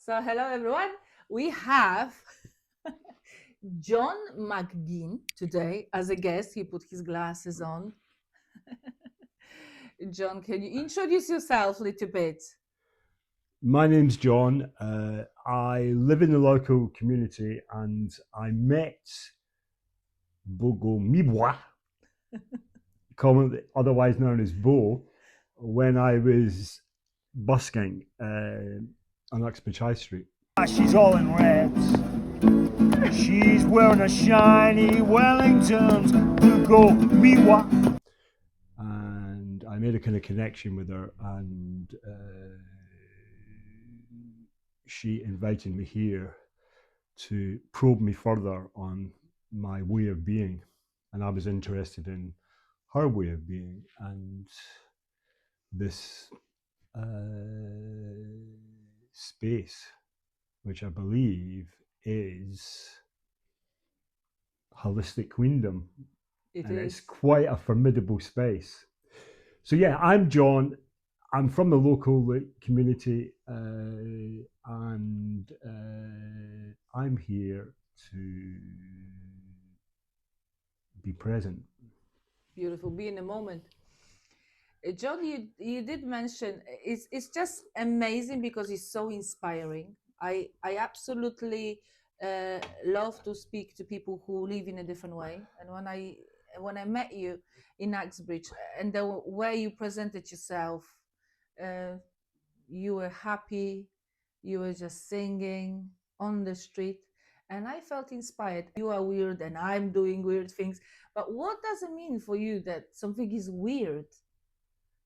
So, hello everyone. We have John McGinn today as a guest. He put his glasses on. John, can you introduce yourself a little bit? My name's John. I live in the local community and I met Bogo Mibwa, commonly otherwise known as Bo, when I was busking on Uxbridge High Street. She's all in reds. She's wearing a shiny Wellingtons to go Miwa. And I made a kind of connection with her, and she invited me here to probe me further on my way of being. And I was interested in her way of being and this space, which I believe is holistic queendom. It's quite a formidable space. So yeah, I'm John. I'm from the local community, and I'm here to be present. Beautiful. Be in the moment. John, you did mention it's just amazing because it's so inspiring. I absolutely love to speak to people who live in a different way. And when I met you in Uxbridge and the way you presented yourself, uh, you were happy, you were just singing on the street, and I felt inspired. You are weird and I'm doing weird things, but what does it mean for you that something is weird?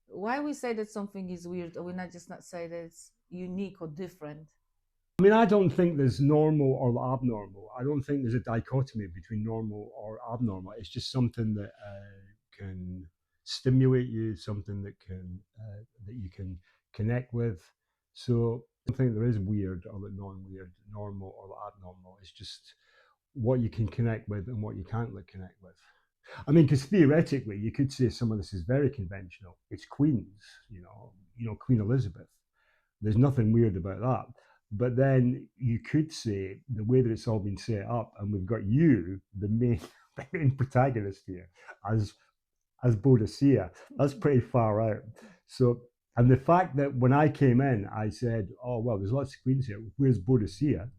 Why we say that something is weird, or we not say that it's unique or different? I mean, I don't think there's normal or abnormal. I don't think there's a dichotomy between normal or abnormal. It's just something that can stimulate you, something that you can connect with. So I don't think there is weird or non-weird, normal or abnormal. It's just what you can connect with and what you can't connect with. I mean, because theoretically, you could say some of this is very conventional. It's Queens, Queen Elizabeth. There's nothing weird about that. But then you could say the way that it's all been set up, and we've got you, the main, the main protagonist here, as Bodicea. That's pretty far out. So, and the fact that when I came in, I said, "Oh well, there's lots of queens here. Where's Bodicea?"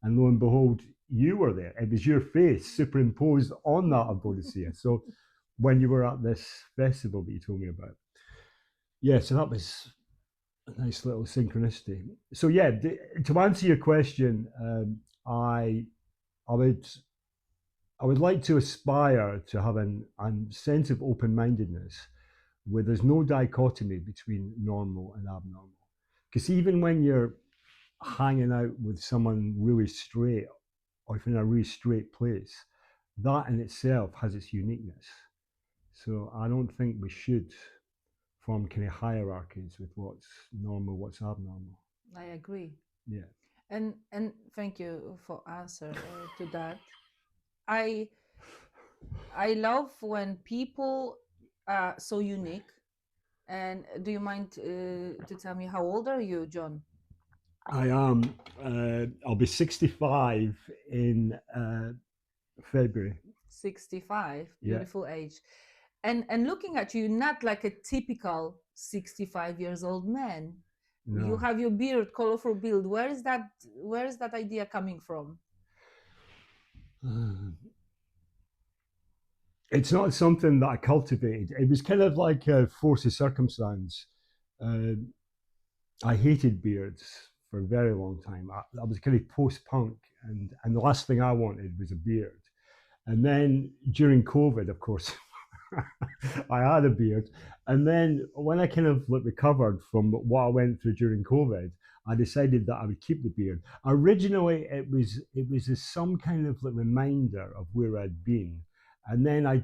And lo and behold, you were there. It was your face superimposed on that of Bodicea. So, when you were at this festival that you told me about, yeah. So that was a nice little synchronicity. So yeah, to answer your question, I I would I would like to aspire to have a sense of open-mindedness where there's no dichotomy between normal and abnormal. Because even when you're hanging out with someone really straight, or if you're in a really straight place, that in itself has its uniqueness. So I don't think we should form kind of hierarchies with what's normal, what's abnormal. I agree. Yeah. And thank you for answer to that. I I love when people are so unique. And do you mind to tell me how old are you, John? I am. I'll be 65 in February. 65, Yeah. beautiful age. And looking at you, not like a typical 65 years old man. You No. have your beard, colorful beard. Where is that idea coming from? Uh, it's not something that I cultivated. It was kind of like a force of circumstance. Uh, I hated beards for a very long time. I was kind of post-punk, and the last thing I wanted was a beard. And then during COVID, of course, I had a beard. And then when I kind of like recovered from what I went through during COVID, I decided that I would keep the beard. Originally, it was some kind of like reminder of where I'd been, and then I,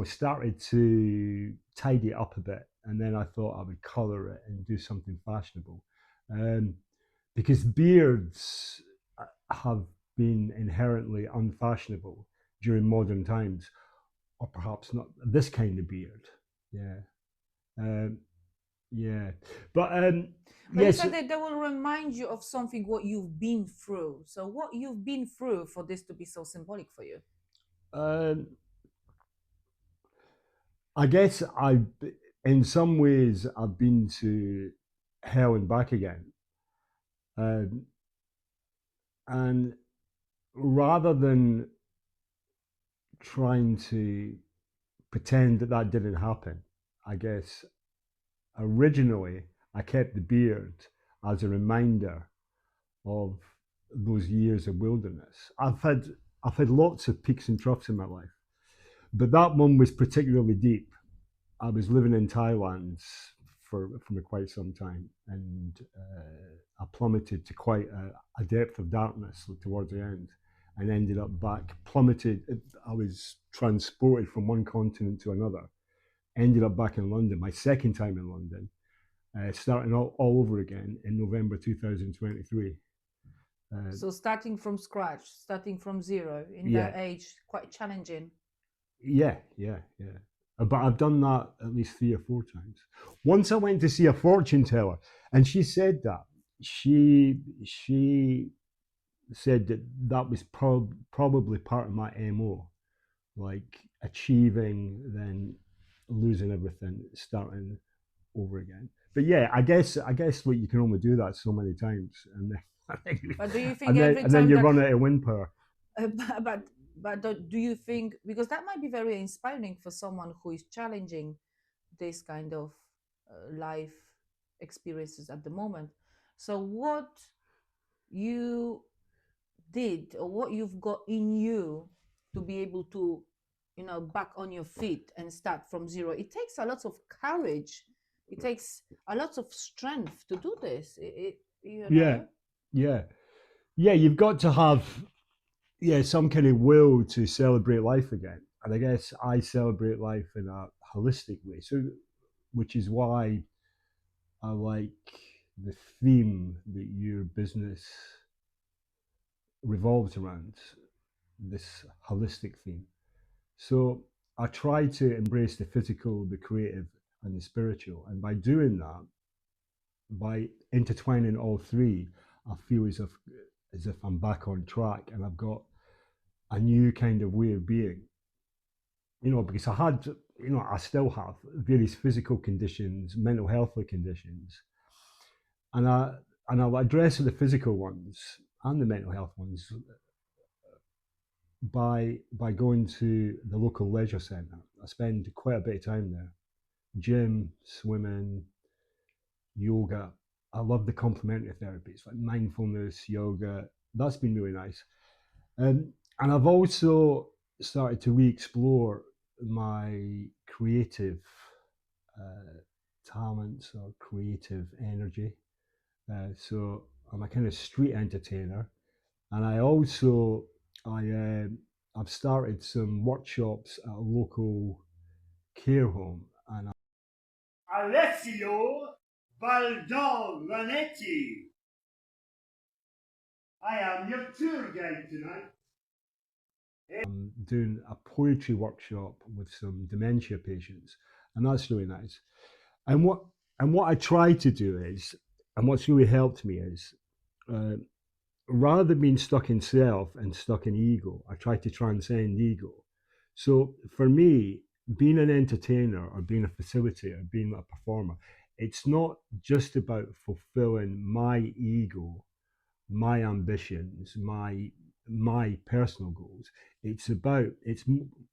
started to tidy it up a bit, and then I thought I would color it and do something fashionable, um, because beards have been inherently unfashionable during modern times, or perhaps not this kind of beard. Yeah. Um, yeah. But But you yes, said that they will remind you of something what you've been through. So what you've been through for this to be so symbolic for you? um, I guess in some ways, I've been to hell and back again. Um, and rather than trying to pretend that that didn't happen, I guess originally I kept the beard as a reminder of those years of wilderness. I've had lots of peaks and troughs in my life, but that one was particularly deep. I was living in Thailand for quite some time, and I plummeted to quite a depth of darkness towards the end, and ended up back plummeted. I was transported from one continent to another. Ended up back in London, my second time in London, starting all over again in November 2023. Uh, So starting from scratch, starting from zero in yeah, that age, quite challenging. yeah. But I've done that at least 3 or 4 times. Once I went to see a fortune teller, and she said that she said that that was probably part of my mo, like achieving, then losing everything, starting over again. But yeah, I guess what you can only do that so many times, and then But do you think and then every and then time you that run out of wind power. Uh, but do you think, because that might be very inspiring for someone who is challenging this kind of life experiences at the moment? So what you did or what you've got in you to be able to, back on your feet and start from zero, it takes a lot of courage, it takes a lot of strength to do this. You Yeah, know yeah, yeah. You've got to have some kind of will to celebrate life again, and I guess I celebrate life in a holistic way. So, which is why I like the theme that your business revolves around, this holistic theme. So I try to embrace the physical, the creative, and the spiritual. And by doing that, by intertwining all three, I feel as if I'm back on track and I've got a new kind of way of being. Because I still have various physical conditions, mental health conditions, and I'll address the physical ones and the mental health ones by going to the local leisure centre. I spend quite a bit of time there. Gym, swimming, yoga. I love the complementary therapies like mindfulness, yoga. That's been really nice. And I've also started to re-explore my creative uh, talents or creative energy. So I'm a kind of street entertainer, and I've started some workshops at a local care home, and Alessio Valdovanetti. I am your tour guide tonight. I'm doing a poetry workshop with some dementia patients, and that's really nice. And what I try to do is, and what's really helped me is, uh, rather than being stuck in self and stuck in ego, I try to transcend ego. So for me, being an entertainer or being a facilitator, being a performer, it's not just about fulfilling my ego, my ambitions, my personal goals. It's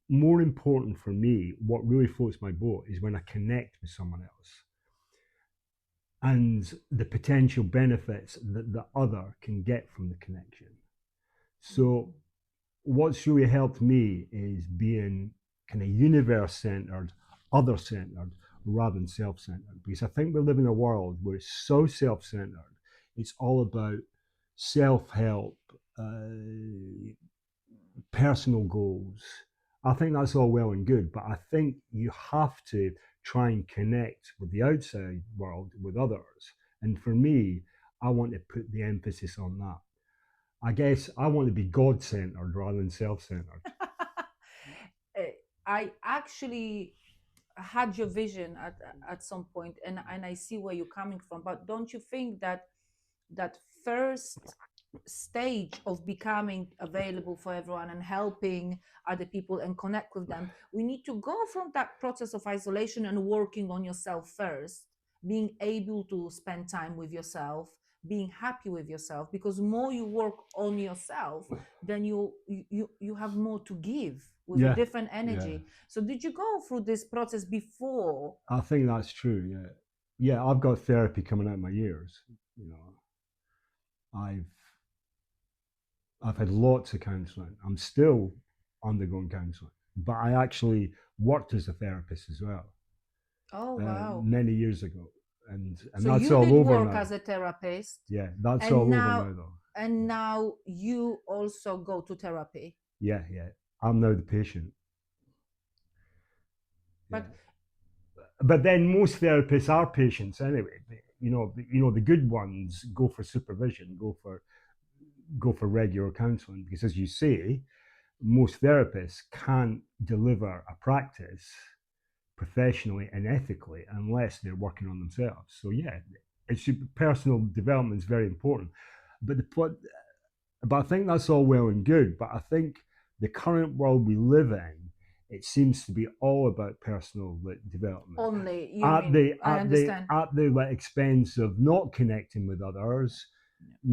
more important for me. What really floats my boat is when I connect with someone else and the potential benefits that the other can get from the connection. So, what's really helped me is being kind of universe centered, other centered, rather than self centered. Because I think we live in a world where it's so self centered. It's all about self help, personal goals. I think that's all well and good, but I think you have to try and connect with the outside world, with others. And for me, I want to put the emphasis on that. I guess I want to be God centered rather than self centered. I actually had your vision at some point, and I see where you're coming from. But don't you think that that first stage of becoming available for everyone and helping other people and connect with them, we need to go from that process of isolation and working on yourself first, being able to spend time with yourself, being happy with yourself, because more you work on yourself, then you have more to give with a Yeah, different energy. So did you go through this process before? I think that's true. Yeah, yeah. I've got therapy coming out my ears. You know, I've I've had lots of counselling. I'm still undergoing counselling, but I actually worked as a therapist as well Oh wow. many years ago, and So that's you all did over work now. as a therapist, Yeah, that's and all over now now though. and now you also go to therapy. Yeah, yeah. I'm now the patient. Yeah. But But then most therapists are patients anyway. The good ones go for supervision, go for regular counselling, because as you say, most therapists can't deliver a practice professionally and ethically unless they're working on themselves. So yeah, personal development is very important. But I think that's all well and good. But I think the current world we live in, it seems to be all about personal development only you at mean, the I at the understand. at the expense of not connecting with others,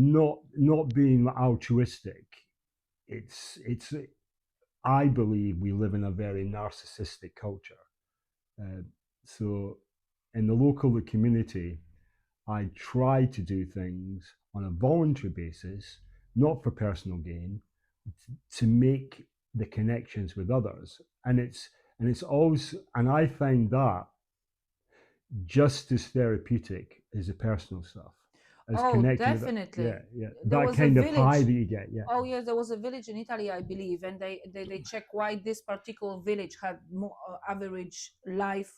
Yeah. not being altruistic. It's I believe we live in a very narcissistic culture. Uh, so in the local community, I try to do things on a voluntary basis, not for personal gain, to make the connections with others. And it's always, and I find that just as therapeutic as the personal stuff, as Oh, connecting with, yeah, definitely. yeah, There that was a kind of high village. that you get, yeah, Oh yes, there was a village in Italy, I believe, and they check why this particular village had more average life.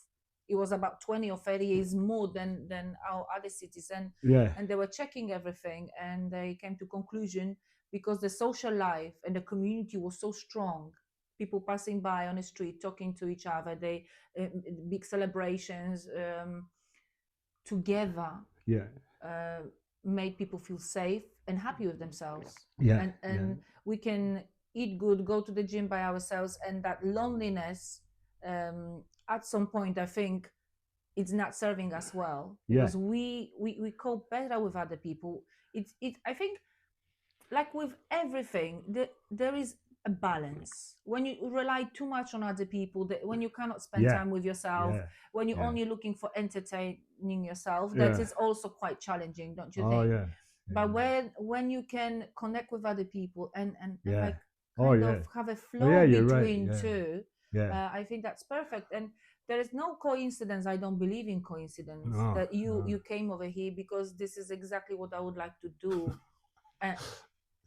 It was about 20 or 30 years more than our other cities, yeah, and they were checking everything, and they came to conclusion because the social life and the community was so strong. People passing by on the street, talking to each other, they big celebrations together yeah, uh, made people feel safe and happy with themselves. yeah, And we can eat good, go to the gym by ourselves, and that loneliness at some point, I think, it's not serving us well, yeah, because we cope better with other people. It I think, like with everything, there is a balance. When you rely too much on other people, when you cannot spend yeah, time with yourself, yeah, when you're yeah, only looking for entertaining yourself, that yeah. is also quite challenging, don't you Oh think? yeah, yeah, But when you can connect with other people and yeah. like Oh kind of yeah. have a Oh yeah, flow you're right. between Yeah, two, yeah. I think that's perfect. And there is no coincidence. I don't believe in coincidence No, that you no. you came over here, because this is exactly what I would like to do. And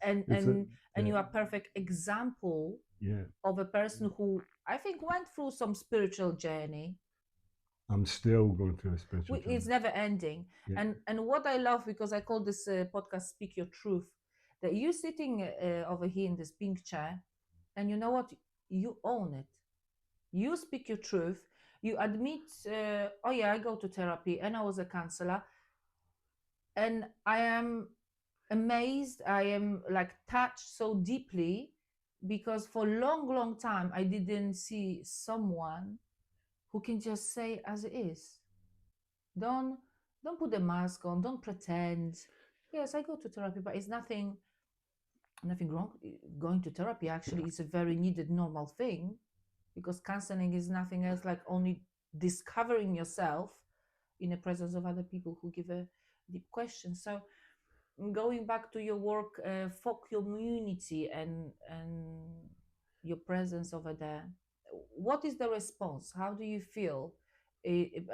and It's a, and and you are a perfect example yeah. of a person who I think went through some spiritual journey. I'm still going through a spiritual It's journey. never ending. Yeah, And what I love, because I call this podcast "Speak Your Truth," that you sitting over here in this pink chair, and you know what, you own it. You speak your truth. You admit, oh yeah, I go to therapy and I was a counselor, and I am amazed. I am like touched so deeply, because for a long, long time I didn't see someone who can just say as it is. Don't don't put a mask on. Don't pretend. Yes, I go to therapy, but it's nothing wrong. Going to therapy actually is a very needed normal thing, because counseling is nothing else like only discovering yourself in the presence of other people who give a deep question. So going back to your work for community and your presence over there, what is the response? How do you feel?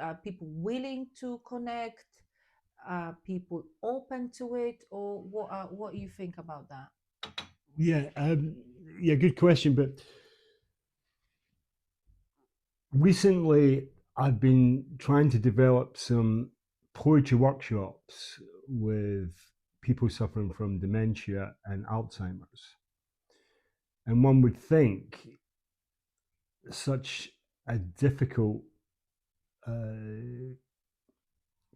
Are people willing to connect? Are people open to it, or what do you think about that? yeah, yeah. Good question. But recently, I've been trying to develop some poetry workshops with people suffering from dementia and Alzheimer's. And one would think such a difficult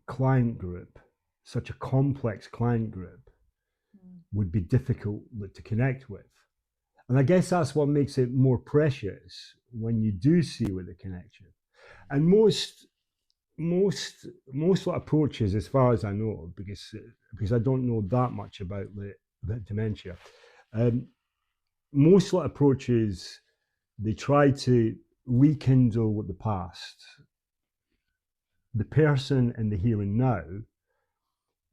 client group, such a complex client group, would be difficult to connect with. And I guess that's what makes it more precious when you do see with the connection. And most approaches, as far as I know, because I don't know that much about the dementia, most approaches, they try to rekindle with the past. The person in the here and now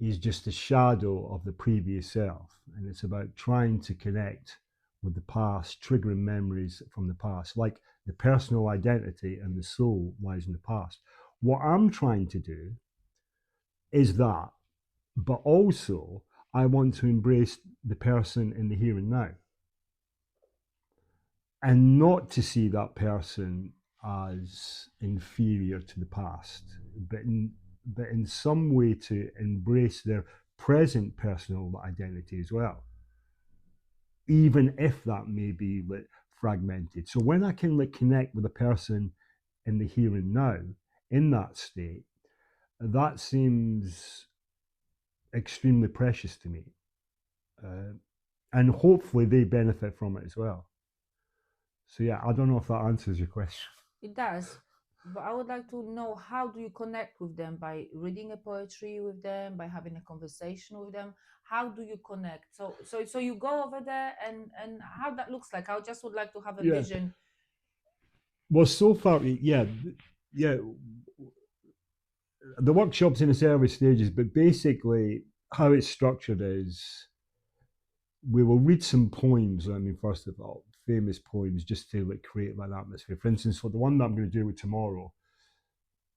is just a shadow of the previous self, and it's about trying to connect with the past, triggering memories from the past, like the personal identity and the soul lies in the past. What I'm trying to do is that, but also I want to embrace the person in the here and now, and not to see that person as inferior to the past, but in some way to embrace their present personal identity as well, even if that may be fragmented. So when I can connect with a person in the here and now, in that state, that seems extremely precious to me. And hopefully they benefit from it as well. So yeah, I don't know if that answers your question. It does. But I would like to know, how do you connect with them? By reading a poetry with them, by having a conversation with them? How do you connect? So you go over there, and how that looks like. I just would like to have a Yeah. vision. Well, so far, yeah. The workshop's in its early stages, but basically how it's structured is we will read some poems. I mean, first of all, famous poems, just to create that atmosphere. For instance, for the one that I'm going to do with tomorrow,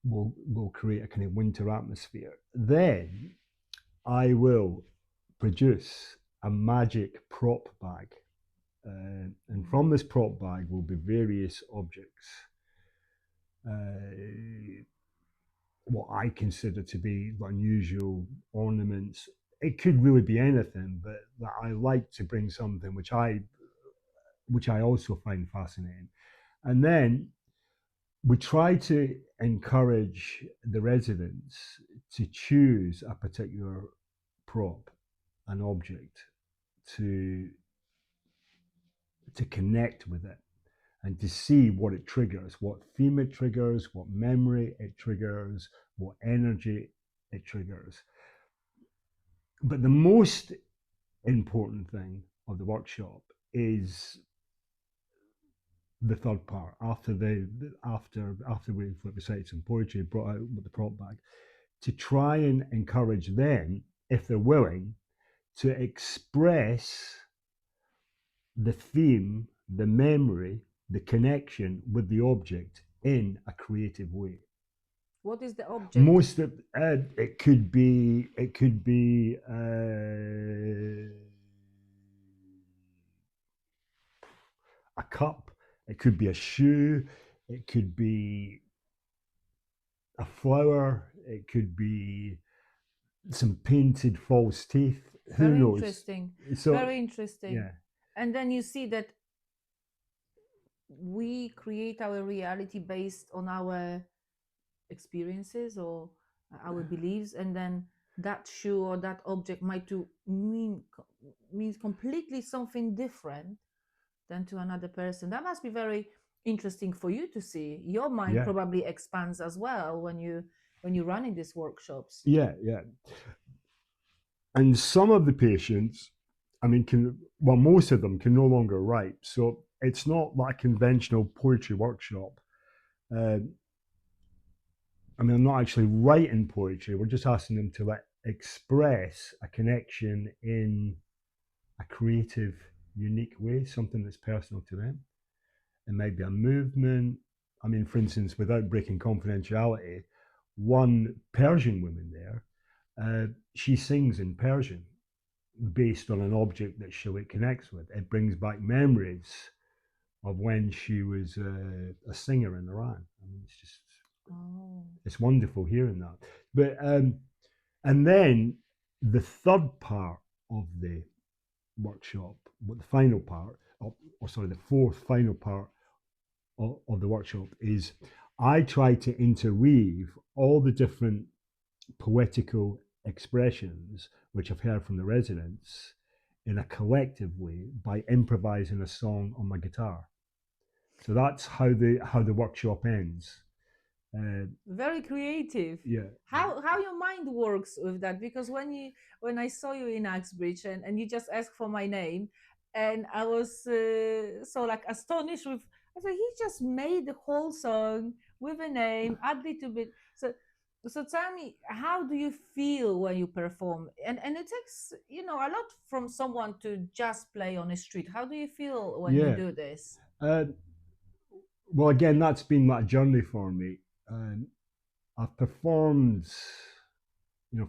we'll create a kind of winter atmosphere. Then I will produce a magic prop bag, and from this prop bag will be various objects. What I consider to be unusual ornaments. It could really be anything, but I like to bring something which I also find fascinating. And then we try to encourage the residents to choose a particular prop, an object, to connect with it and to see what it triggers, what theme it triggers, what memory it triggers, what energy it triggers. But the most important thing of the workshop is the third part. After we've recited some poetry, brought out with the prop bag, to try and encourage them, if they're willing, to express the theme, the memory, the connection with the object in a creative way. What is the object? Most of it could be a cup, it could be a shoe, it could be a flower, it could be some painted false teeth. Who Very knows? interesting. So, Very interesting. yeah. And then you see that we create our reality based on our experiences or our beliefs, and then that shoe or that object might means completely something different than to another person. That must be very interesting for you to see. Your mind Yeah. probably expands as well when you're running these workshops. Yeah. And some of the patients, I mean, most of them can no longer write. So it's not like a conventional poetry workshop. I mean, I'm not actually writing poetry. We're just asking them to express a connection in a creative, unique way, something that's personal to them. It might be a movement. I mean, for instance, without breaking confidentiality, one Persian woman there, she sings in Persian based on an object that she connects with. It brings back memories of when she was a singer in Iran. I mean, it's just, it's wonderful hearing that. But and then the third part of the workshop, the final part, the fourth final part of the workshop is I try to interweave all the different poetical expressions which I've heard from the residents in a collective way by improvising a song on my guitar. So that's how the workshop ends. Very creative. Yeah. How your mind works with that? Because when I saw you in Axbridge and you just asked for my name, and I was so like astonished with. I said he just made the whole song with a name, add a little bit. So tell me, how do you feel when you perform? And it takes a lot from someone to just play on the street. How do you feel when you Yeah. do this? Well, again, that's been that journey for me. Um, I've performed,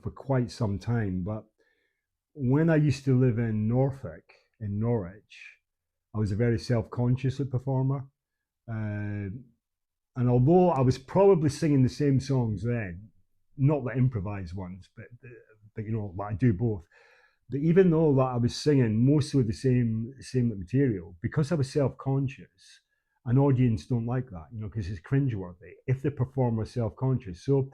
for quite some time, but when I used to live in Norfolk, in Norwich, I was a very self-conscious performer. Uh, and although I was probably singing the same songs then, not the improvised ones, but I do both. But even though that I was singing mostly the same material, because I was self-conscious, an audience don't like that, because it's cringeworthy if the performer is self-conscious. So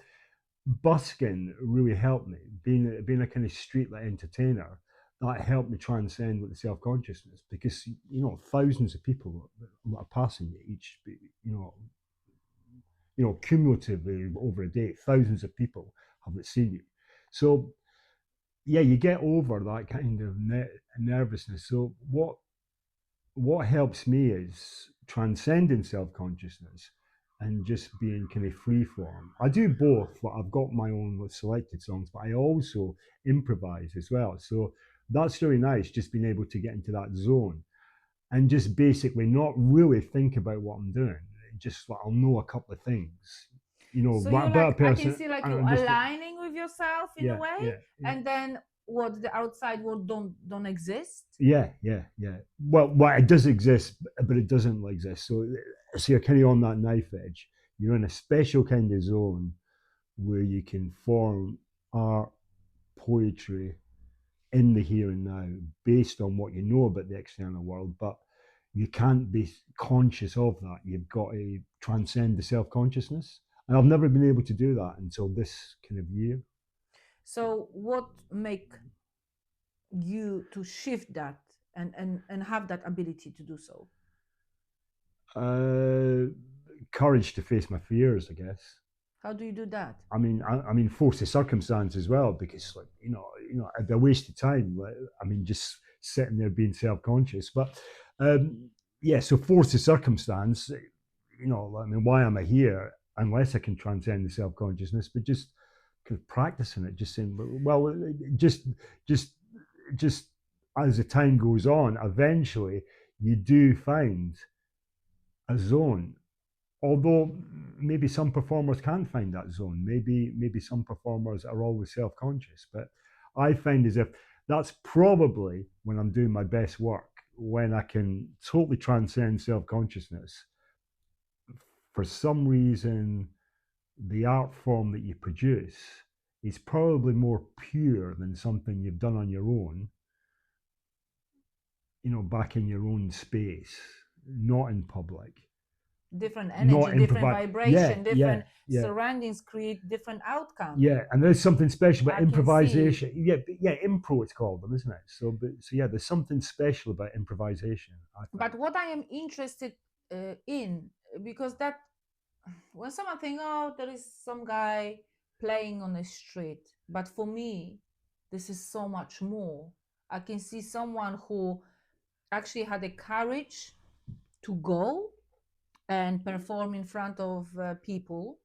busking really helped me, being a kind of streetlight entertainer. That helped me transcend with the self-consciousness, because thousands of people that are passing you each, cumulatively over a day, thousands of people have seen you. So yeah, you get over that kind of nervousness. So what helps me is transcending self-consciousness and just being kind of free form. I do both. Like I've got my own selected songs, but I also improvise as well. So that's really nice, just being able to get into that zone and just basically not really think about what I'm doing. Just like I'll know a couple of things, So like you about a like I can person, see like and you I'm just aligning with yourself in a yeah, way, yeah, yeah. and then what the outside world don't exist. Yeah, yeah, yeah. Well, it does exist, but it doesn't exist. So you're kind of on that knife edge. You're in a special kind of zone where you can form art, poetry in the here and now, based on what you know about the external world. But you can't be conscious of that. You've got to transcend the self consciousness, and I've never been able to do that until this kind of year. So what make you to shift that and have that ability to do so? Uh, Courage to face my fears, I guess. How do you do that? I mean, force of circumstance as well, because like it'd be a waste of time. Just sitting there being self-conscious. But yeah, so force of circumstance. Why am I here unless I can transcend the self-consciousness? But just kind of practicing it, just saying, well, just, just as the time goes on, eventually you do find a zone, although maybe some performers can't find that zone. Maybe some performers are always self-conscious, but I find as if that's probably when I'm doing my best work, when I can totally transcend self-consciousness. For some reason, the art form that you produce is probably more pure than something you've done on your own, back in your own space, not in public. Different Not energy, different improvise. Yeah, vibration, yeah, different yeah. surroundings create different outcome. Yeah, and there's something special about I can see. improvisation. Yeah, impro it's called them, isn't it? So yeah, there's something special about improvisation. I think. But what I am interested in, because that when someone think, oh, there is some guy playing on the street, but for me, this is so much more. I can see someone who actually had the courage to go and perform in front of people.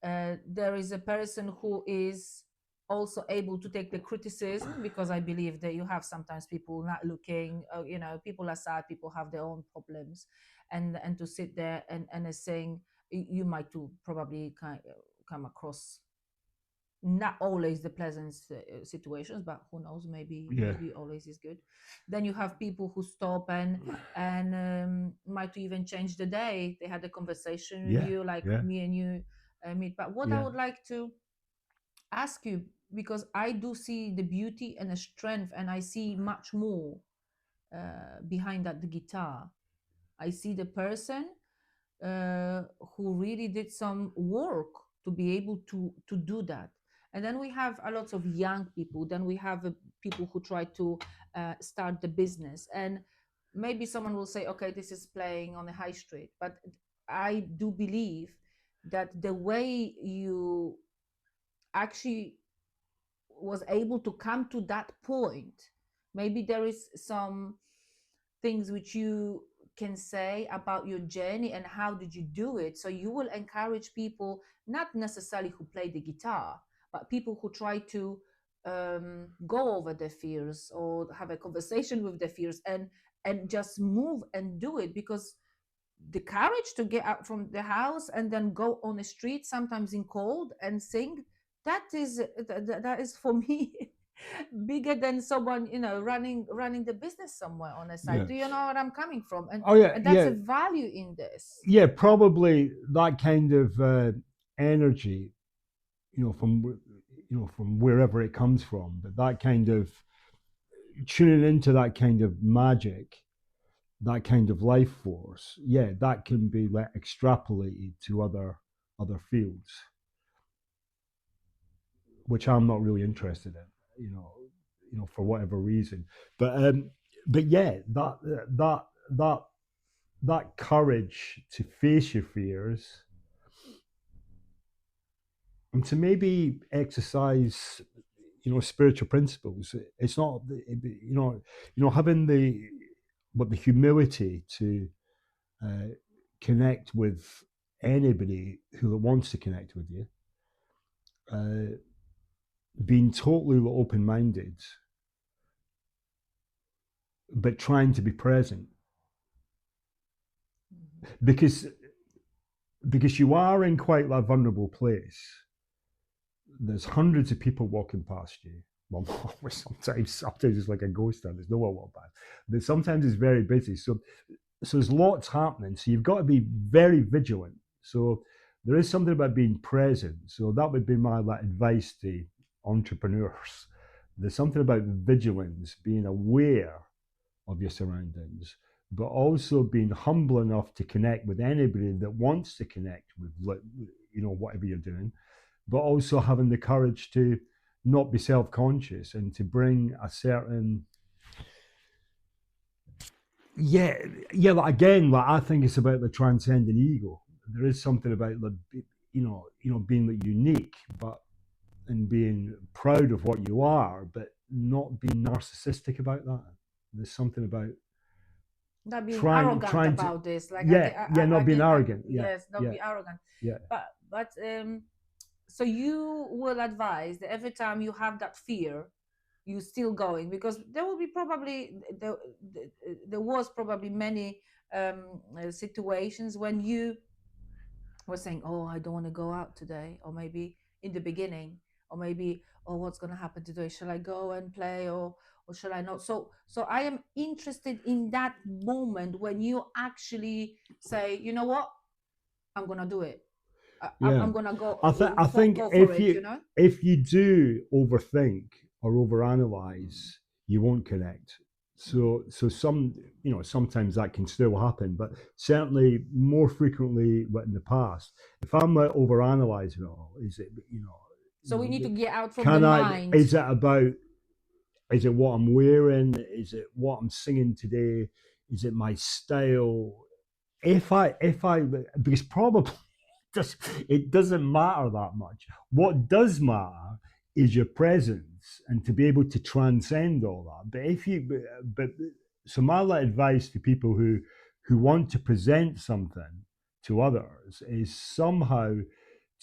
There is a person who is also able to take the criticism, because I believe that you have sometimes people not looking, people are sad, people have their own problems, and to sit there and saying, you might too probably come across not always the pleasant situations, but who knows, Yeah. maybe always is good. Then you have people who stop and might even change the day. They had a conversation with Yeah, you, like yeah, me and you meet. But what I yeah, would like to ask you, because I do see the beauty and the strength, and I see much more behind that the guitar. I see the person, who really did some work to be able to do that. And then we have a lot of young people. Then we have people who try to start the business. And maybe someone will say, okay, this is playing on the high street. But I do believe that the way you actually was able to come to that point, maybe there is some things which you can say about your journey and how did you do it, so you will encourage people, not necessarily who play the guitar, but people who try to go over their fears or have a conversation with their fears and just move and do it. Because the courage to get out from the house and then go on the street, sometimes in cold, and sing, that is for me bigger than someone, running the business somewhere on the side. Yeah. Do you know what I'm coming from? And Oh yeah, and that's yeah, a value in this. yeah. Probably that kind of energy, from wherever it comes from, but that kind of tuning into that kind of magic, that kind of life force, yeah, that can be like extrapolated to other fields, which I'm not really interested in, for whatever reason. But yeah, that that courage to face your fears and to maybe exercise, spiritual principles. It's not, having the humility to uh, connect with anybody who wants to connect with you, uh, being totally open minded, but trying to be present, because you are in quite a vulnerable place. There's hundreds of people walking past you. Well, sometimes it's like a ghost town. There's no one walking past, but sometimes it's very busy. So there's lots happening. So you've got to be very vigilant. So there is something about being present. So that would be my advice to entrepreneurs. There's something about vigilance, being aware of your surroundings, but also being humble enough to connect with anybody that wants to connect with, whatever you're doing, but also having the courage to not be self-conscious and to bring a certain, again, I think it's about the transcendent ego. There is something about being unique, and being proud of what you are, but not being narcissistic about that. There's something about Not being trying arrogant to, about this, like not being arrogant. yes, not Yeah, be arrogant. yeah. But so you will advise that every time you have that fear, you still going, because there will be probably there was probably many situations when you were saying, oh, I don't want to go out today, or maybe in the beginning, or maybe, oh, what's going to happen today, shall I go and play, or shall I not? So I am interested in that moment when you actually say, you know what, I'm going to do it. Yeah. I'm going to go I think go for it. if you do overthink or overanalyze, you won't connect. So sometimes that can still happen, but certainly more frequently in the past, if I'm overanalyzing it all, is it So we need to get out from can the I? mind. Is it about? Is it what I'm wearing? Is it what I'm singing today? Is it my style? If I because probably it doesn't matter that much. What does matter is your presence and to be able to transcend all that. But so my advice to people who want to present something to others is somehow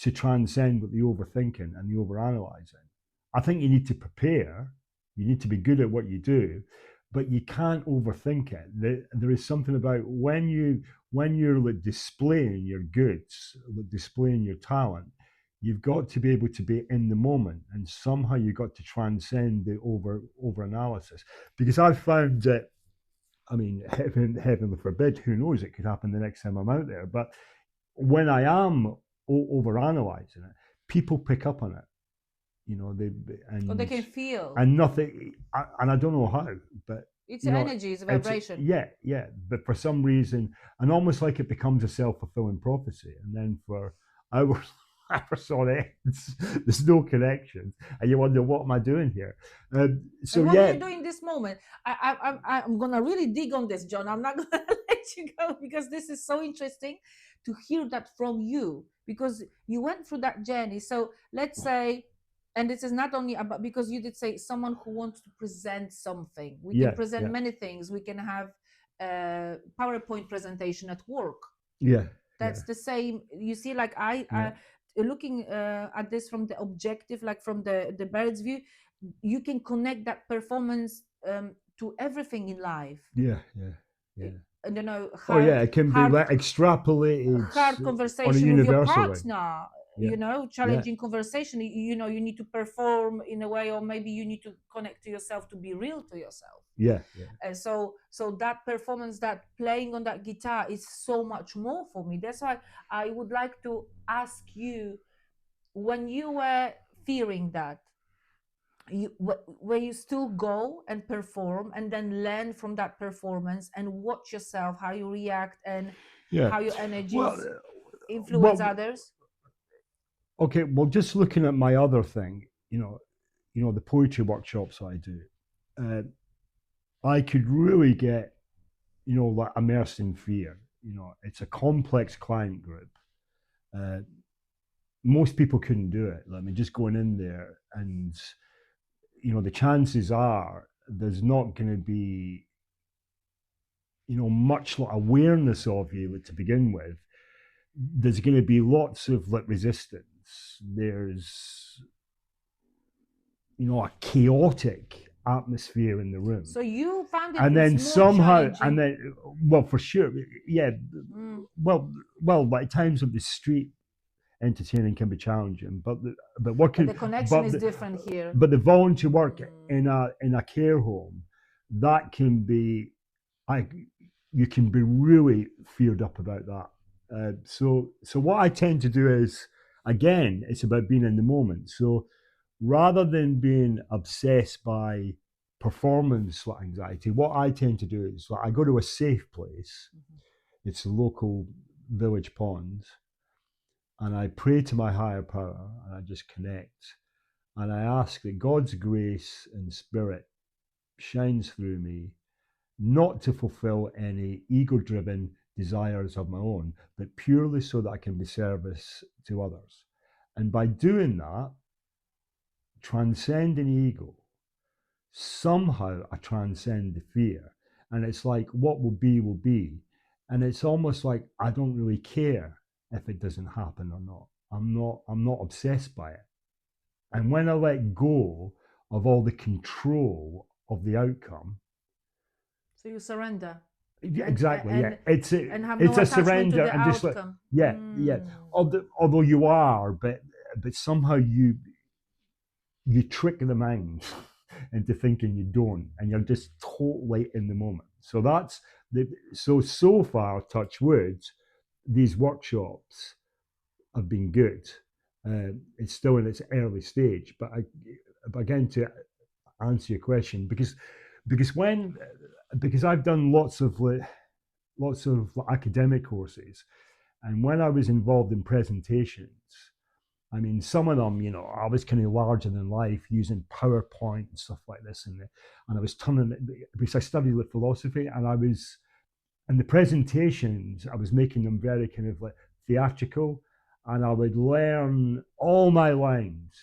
to transcend with the overthinking and the overanalyzing. I think you need to prepare. You need to be good at what you do, but you can't overthink it. There is something about when you're displaying your goods, displaying your talent, you've got to be able to be in the moment, and somehow you've got to transcend the over analysis. Because I've found that, I mean, heaven forbid, who knows, it could happen the next time I'm out there. But when I am over analyzing it, people pick up on it. Or they can feel. And nothing, and I don't know how, but It's you know, energy, it's it's vibration. yeah. But for some reason, and almost like it becomes a self-fulfilling prophecy, and then for hours, hours on ends, there's no connection, and you wonder, what am I doing here? So And what yeah, do you do in this moment? I'm gonna really dig on this, John. I'm not gonna let you go because this is so interesting to hear that from you, because you went through that journey. So let's say, and this is not only about, because you did say someone who wants to present something. We can present yeah, many things. We can have a PowerPoint presentation at work. yeah, That's the same. You see, like yeah, looking at this from the objective, like from the bird's view, you can connect that performance to everything in life. yeah, yeah, yeah. I don't know, Oh yeah, it can be like extrapolated hard on a conversation with your universal way. partner, Yeah, yeah, challenging conversation. You need to perform in a way, or maybe you need to connect to yourself, to be real to yourself. yeah, yeah. And so that performance, that playing on that guitar, is so much more for me. That's why I would like to ask you, when you were fearing that, where you still go and perform and then learn from that performance and watch yourself, how you react and Yeah. how your Well, energies influence well, others. okay. Well, just looking at my other thing, the poetry workshops I do, uh, I could really get, like immersed in fear. It's a complex client group. Uh, Most people couldn't do it. I mean, just going in there, and the chances are there's not going to be, much like awareness of you to begin with. There's going to be lots of like resistance. There's, a chaotic atmosphere in the room. So you found it And then is more somehow, challenging. and then, well, for sure, yeah. Mm. Well, by times of the street entertaining can be challenging, but But working, the connection but is the, different here. but the volunteer work Mm. in a care home, that can be, you can be really feared up about that. So what I tend to do is, again, it's about being in the moment. So rather than being obsessed by performance anxiety, what I tend to do is, like, I go to a safe place. It's a local village pond, and I pray to my higher power, and I just connect, and I ask that God's grace and spirit shines through me, not to fulfill any ego-driven desires of my own, but purely so that I can be service to others. And by doing that, transcending ego, somehow I transcend the fear. And it's like, what will be, will be. And it's almost like I don't really care if it doesn't happen or not. I'm not obsessed by it. And when I let go of all the control of the outcome, So you surrender. yeah, and exactly, yeah, and and have it's no a attachment to surrender, the and just like, outcome. yeah. Although you are, but somehow you trick the mind into thinking you don't, and you're just totally in the moment. So that's so far, touch wood, these workshops have been good. It's still in its early stage, but again, to answer your question, because I've done lots of academic courses, and when I was involved in presentations, I mean, some of them, I was kind of larger than life, using PowerPoint and stuff like this, and I was turning it, because I studied with philosophy, and I was, in the presentations, I was making them very kind of like theatrical, and I would learn all my lines,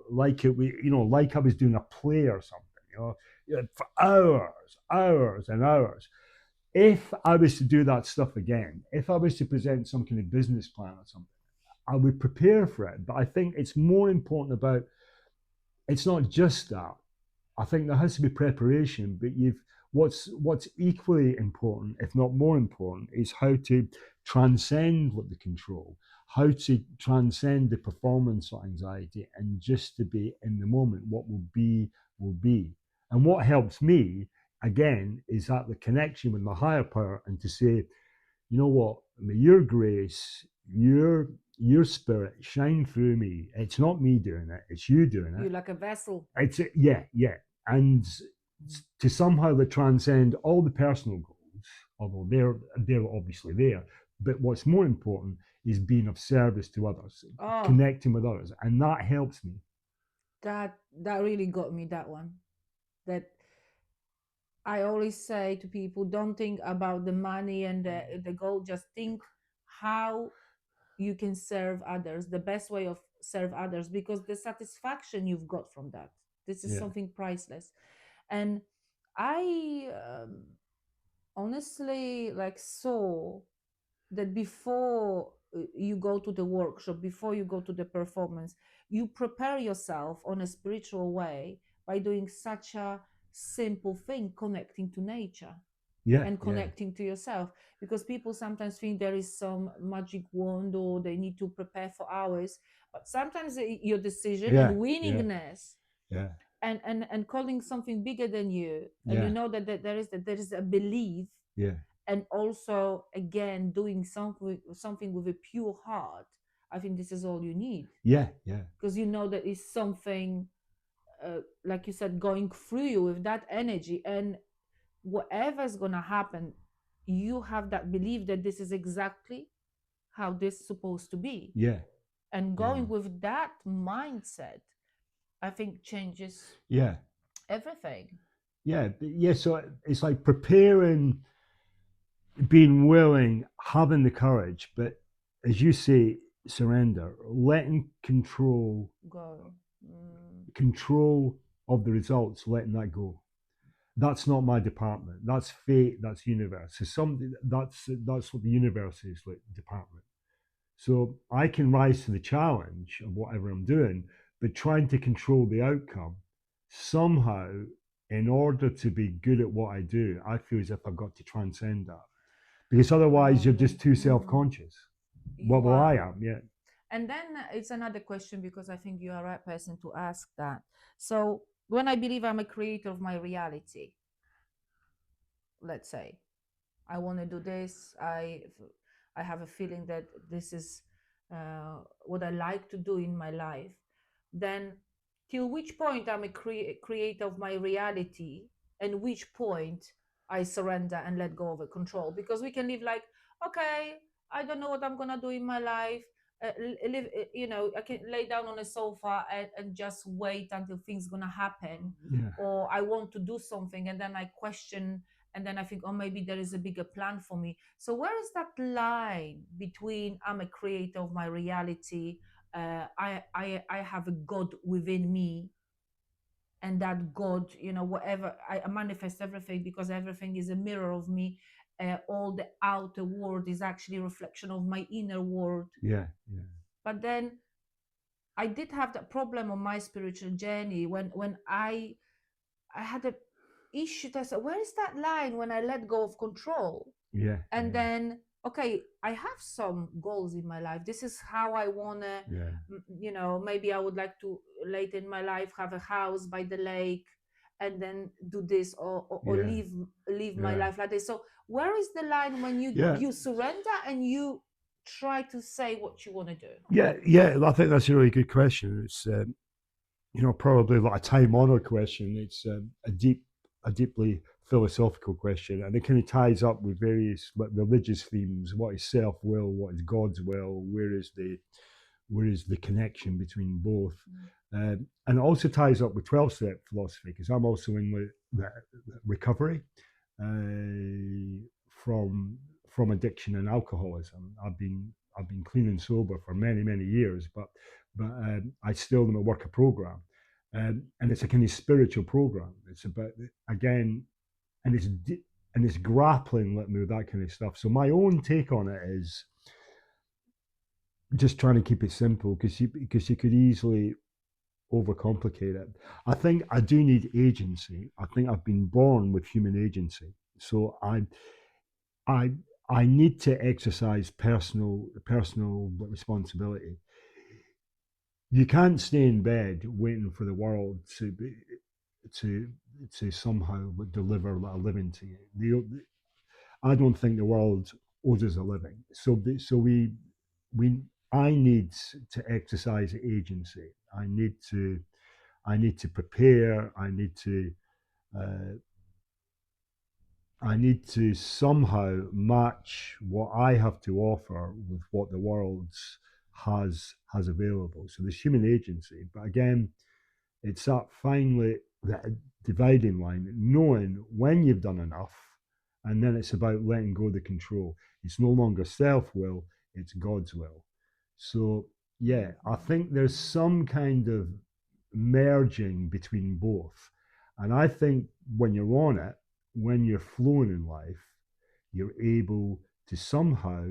like I was doing a play or something, for hours and hours. If I was to do that stuff again, if I was to present some kind of business plan or something, I would prepare for it. But I think it's more important about, it's not just that. I think there has to be preparation, but what's equally important, if not more important, is how to transcend what the control, how to transcend the performance anxiety, and just to be in the moment. What will be, will be. And what helps me, again, is that the connection with my higher power, and to say, you know what, may your grace, your spirit shine through me. It's not me doing it, it's you doing You it. like a vessel. It's, yeah. And to somehow transcend all the personal goals, although they're obviously there. But what's more important is being of service to others, Oh, connecting with others, and that helps me. that really got me, that one. That I always say to people, don't think about the money and the goal, just think how you can serve others, the best way of serve others, because the satisfaction you've got from that, this is Yeah. something priceless. And I honestly like saw that before you go to the workshop, before you go to the performance, you prepare yourself on a spiritual way by doing such a simple thing, connecting to nature Yeah, and connecting to yourself. Because people sometimes think there is some magic wand or they need to prepare for hours, but sometimes your decision Yeah, and willingness yeah, and calling something bigger than you, and yeah, you know that there is a belief, yeah, and also again doing something with a pure heart. I think this is all you need, yeah, yeah, because you know that is something, like you said, going through you with that energy, and whatever's gonna happen, you have that belief that this is exactly how this is supposed to be, yeah, and going with that mindset, I think changes yeah, everything. yeah, yeah. So it's like preparing, being willing, having the courage, but as you say, surrender, letting Go. control of the results, letting that go. That's not my department. That's fate. That's universe. So that's what the universe is, like department. So I can rise to the challenge of whatever I'm doing, but trying to control the outcome somehow, in order to be good at what I do, I feel as if I've got to transcend that, because otherwise you're just too self-conscious. Well, I am, yeah. And then it's another question, because I think you are the right person to ask that. So when I believe I'm a creator of my reality, let's say I want to do this, I have a feeling that this is what I like to do in my life, then till which point I'm a creator of my reality, and which point I surrender and let go of the control. Because we can live like, okay, I don't know what I'm gonna do in my life, live, I can lay down on a sofa and just wait until things gonna happen, Yeah. or I want to do something and then I question, and then I think, oh, maybe there is a bigger plan for me. So where is that line between I'm a creator of my reality, I have a God within me, and that God, whatever I manifest everything, because everything is a mirror of me. All the outer world is actually a reflection of my inner world. Yeah, yeah. But then I did have that problem on my spiritual journey when I had a issue. I said, where is that line when I let go of control? Yeah. And yeah. then, okay, I have some goals in my life. This is how I want to, Yeah. maybe I would like to later in my life have a house by the lake, and then do this, or Yeah. live my Yeah. life like this. So where is the line when Yeah. you surrender and you try to say what you want to do? Yeah, yeah. I think that's a really good question. It's probably like a time-honored question. It's a deeply philosophical question, and it kind of ties up with various religious themes. What is self-will? What is God's will? Where is the connection between both? And it also ties up with 12-step philosophy, because I'm also in the recovery from addiction and alcoholism. I've been clean and sober for many years, but I still am a worker program, and it's a kind of spiritual program. It's about, again, and it's grappling with that kind of stuff. So my own take on it is just trying to keep it simple, because you could easily overcomplicate it. I think I do need agency. I think I've been born with human agency, so I I need to exercise personal responsibility. You can't stay in bed waiting for the world to to somehow deliver a living to you. I don't think the world owes us a living. So we I need to exercise agency. I need to prepare. I need to Uh, I need to somehow match what I have to offer with what the world has available. So there's human agency, but again, it's that dividing line, knowing when you've done enough, and then it's about letting go of the control. It's no longer self will, it's God's will. So yeah, I think there's some kind of merging between both. And I think when you're on it, when you're flowing in life, you're able to somehow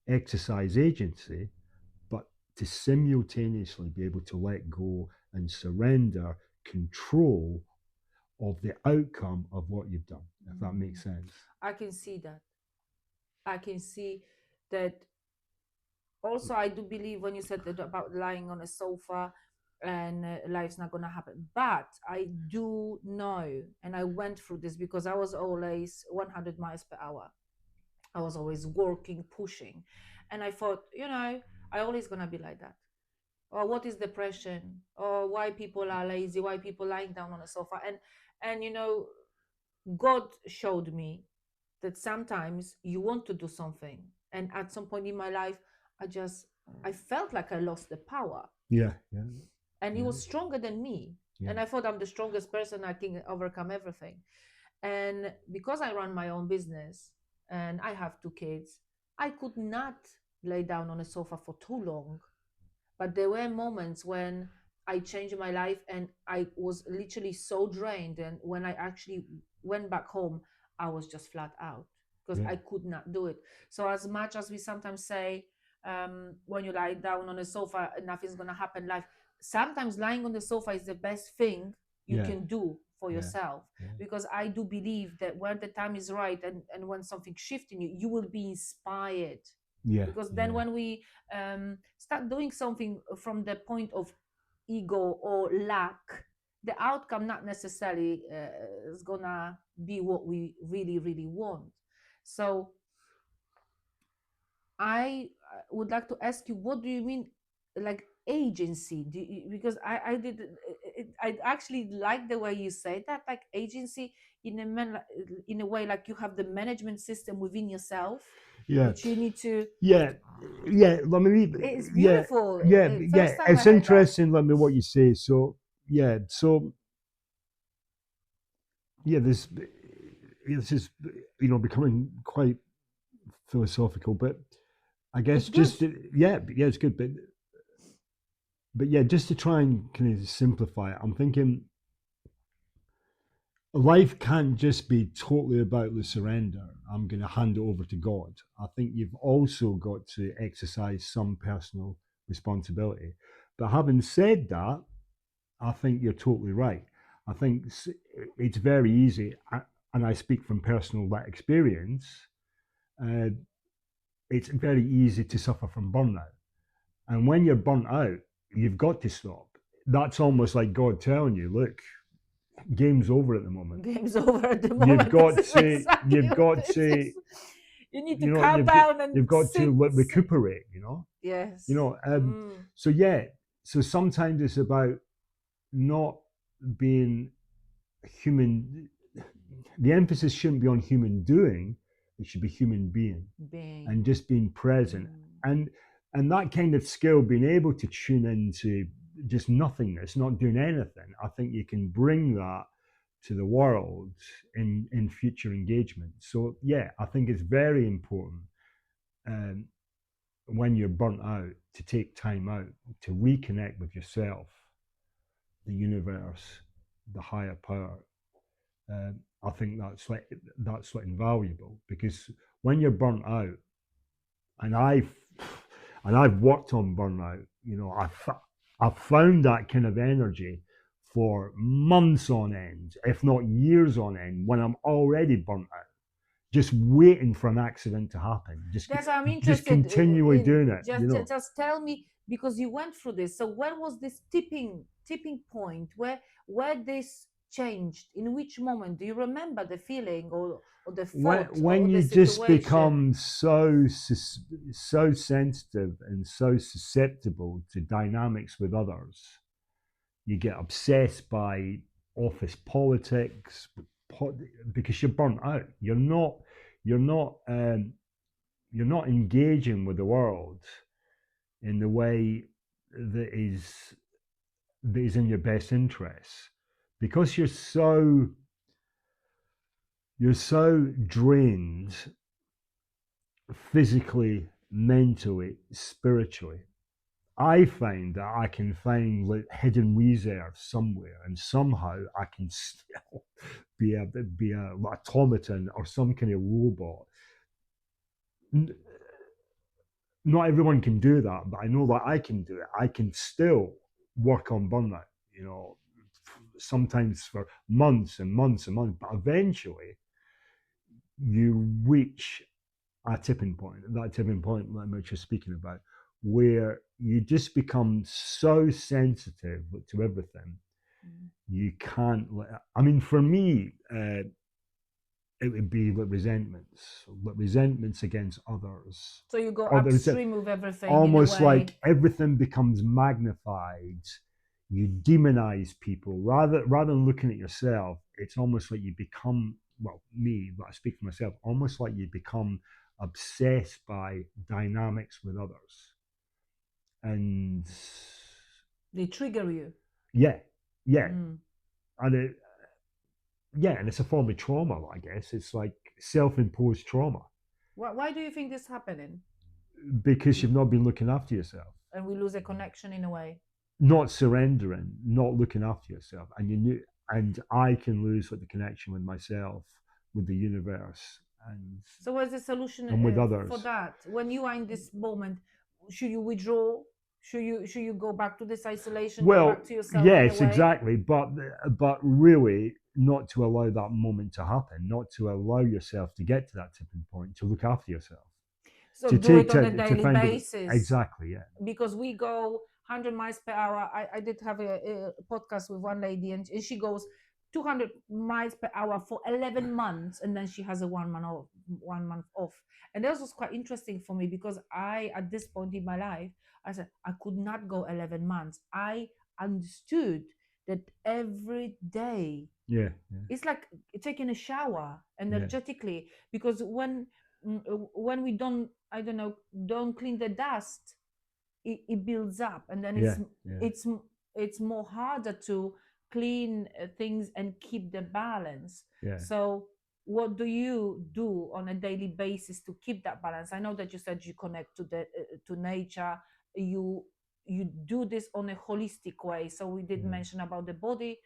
exercise agency, but to simultaneously be able to let go and surrender control of the outcome of what you've done, if that makes sense. I can see that. I can see that. Also, I do believe when you said that about lying on a sofa and life's not going to happen. But I do know, and I went through this because I was always 100 miles per hour. I was always working, pushing. And I thought, I always going to be like that. Or what is depression? Or why people are lazy? Why people lying down on a sofa? And God showed me that sometimes you want to do something. And at some point in my life, I felt like I lost the power. Yeah. And it was stronger than me. Yeah. And I thought I'm the strongest person, I can overcome everything. And because I run my own business and I have 2 kids, I could not lay down on a sofa for too long. But there were moments when I changed my life and I was literally so drained. And when I actually went back home, I was just flat out because I could not do it. So as much as we sometimes say, when you lie down on a sofa, nothing's going to happen. Sometimes lying on the sofa is the best thing you can do for yourself. Because I do believe that when the time is right and when something shifts in you, you will be inspired. Because then when we start doing something from the point of ego or lack, the outcome not necessarily is gonna be what we really, really want. So I would like to ask you, what do you mean, like agency? Because I actually like the way you say that, like agency in a way, like you have the management system within yourself, which you need to. Let me read. It's beautiful. It's interesting. Let me what you say. So this is becoming quite philosophical, but I guess it's good, but just to try and kind of simplify it, I'm thinking life can't just be totally about the surrender. I'm going to hand it over to God. I think you've also got to exercise some personal responsibility. But having said that, I think you're totally right. I think it's very easy, and I speak from personal experience. It's very easy to suffer from burnout. And when you're burnt out, you've got to stop. That's almost like God telling you, look, game's over at the moment. Game's over at the moment. You've got to you need to calm down and you've got to recuperate, Yes. So sometimes it's about not being human. The emphasis shouldn't be on human doing, it should be human being. And just being present. And that kind of skill, being able to tune into just nothingness, not doing anything, I think you can bring that to the world in future engagement. So I think it's very important when you're burnt out to take time out to reconnect with yourself, the universe, the higher power. I think that's invaluable, because when you're burnt out, and I've worked on burnout, I've found that kind of energy for months on end, if not years on end, when I'm already burnt out, just waiting for an accident to happen. Just continually doing it. Just tell me, because you went through this. So when was this tipping point where this changed? In which moment? Do you remember the feeling or the thought? When you just become so sensitive and so susceptible to dynamics with others, you get obsessed by office politics, because you're burnt out. You're not engaging with the world in the way that is in your best interests, because you're so drained physically, mentally, spiritually. I find that I can find like hidden reserves somewhere, and somehow I can still be a automaton or some kind of robot. Not everyone can do that, but I know that I can do it. I can still work on burnout, sometimes for months and months and months, but eventually you reach a tipping point, that tipping point that I'm just speaking about, where you just become so sensitive to everything. You can't I mean, for me, it would be resentments against others. So you go Others, upstream with everything. almost in a way. like everything becomes magnified. You demonize people rather than looking at yourself. It's almost like you become, well, me, but I speak for myself, almost like you become obsessed by dynamics with others, and They trigger you. yeah, and it's a form of trauma. I guess it's like self-imposed trauma. Why do you think this is happening? Because you've not been looking after yourself, And we lose a connection in a way. not surrendering, not looking after yourself, and I can lose the connection with myself, with the universe, and So what's the solution and with others for that? When you are in this moment, should you withdraw? Should you go back to this isolation? Well, go back to yourself? in yes, a way? exactly, but really not to allow that moment to happen, not to allow yourself to get to that tipping point, to look after yourself. So to do take it on a to daily find basis. Exactly, yeah. Because we go 100 miles per hour. I did have a podcast with one lady, and she goes 200 miles per hour for 11 months, and then she has a 1 month off. And that was quite interesting for me, because I, at this point in my life, I said I could not go 11 months. I understood that every day Yeah. it's like taking a shower energetically, because when we don't, I don't know, don't clean the dust, it builds up, and then it's more harder to clean things and keep the balance. Yeah. So what do you do on a daily basis to keep that balance? I know that you said you connect to nature. You do this on a holistic way. So we did mention about the body,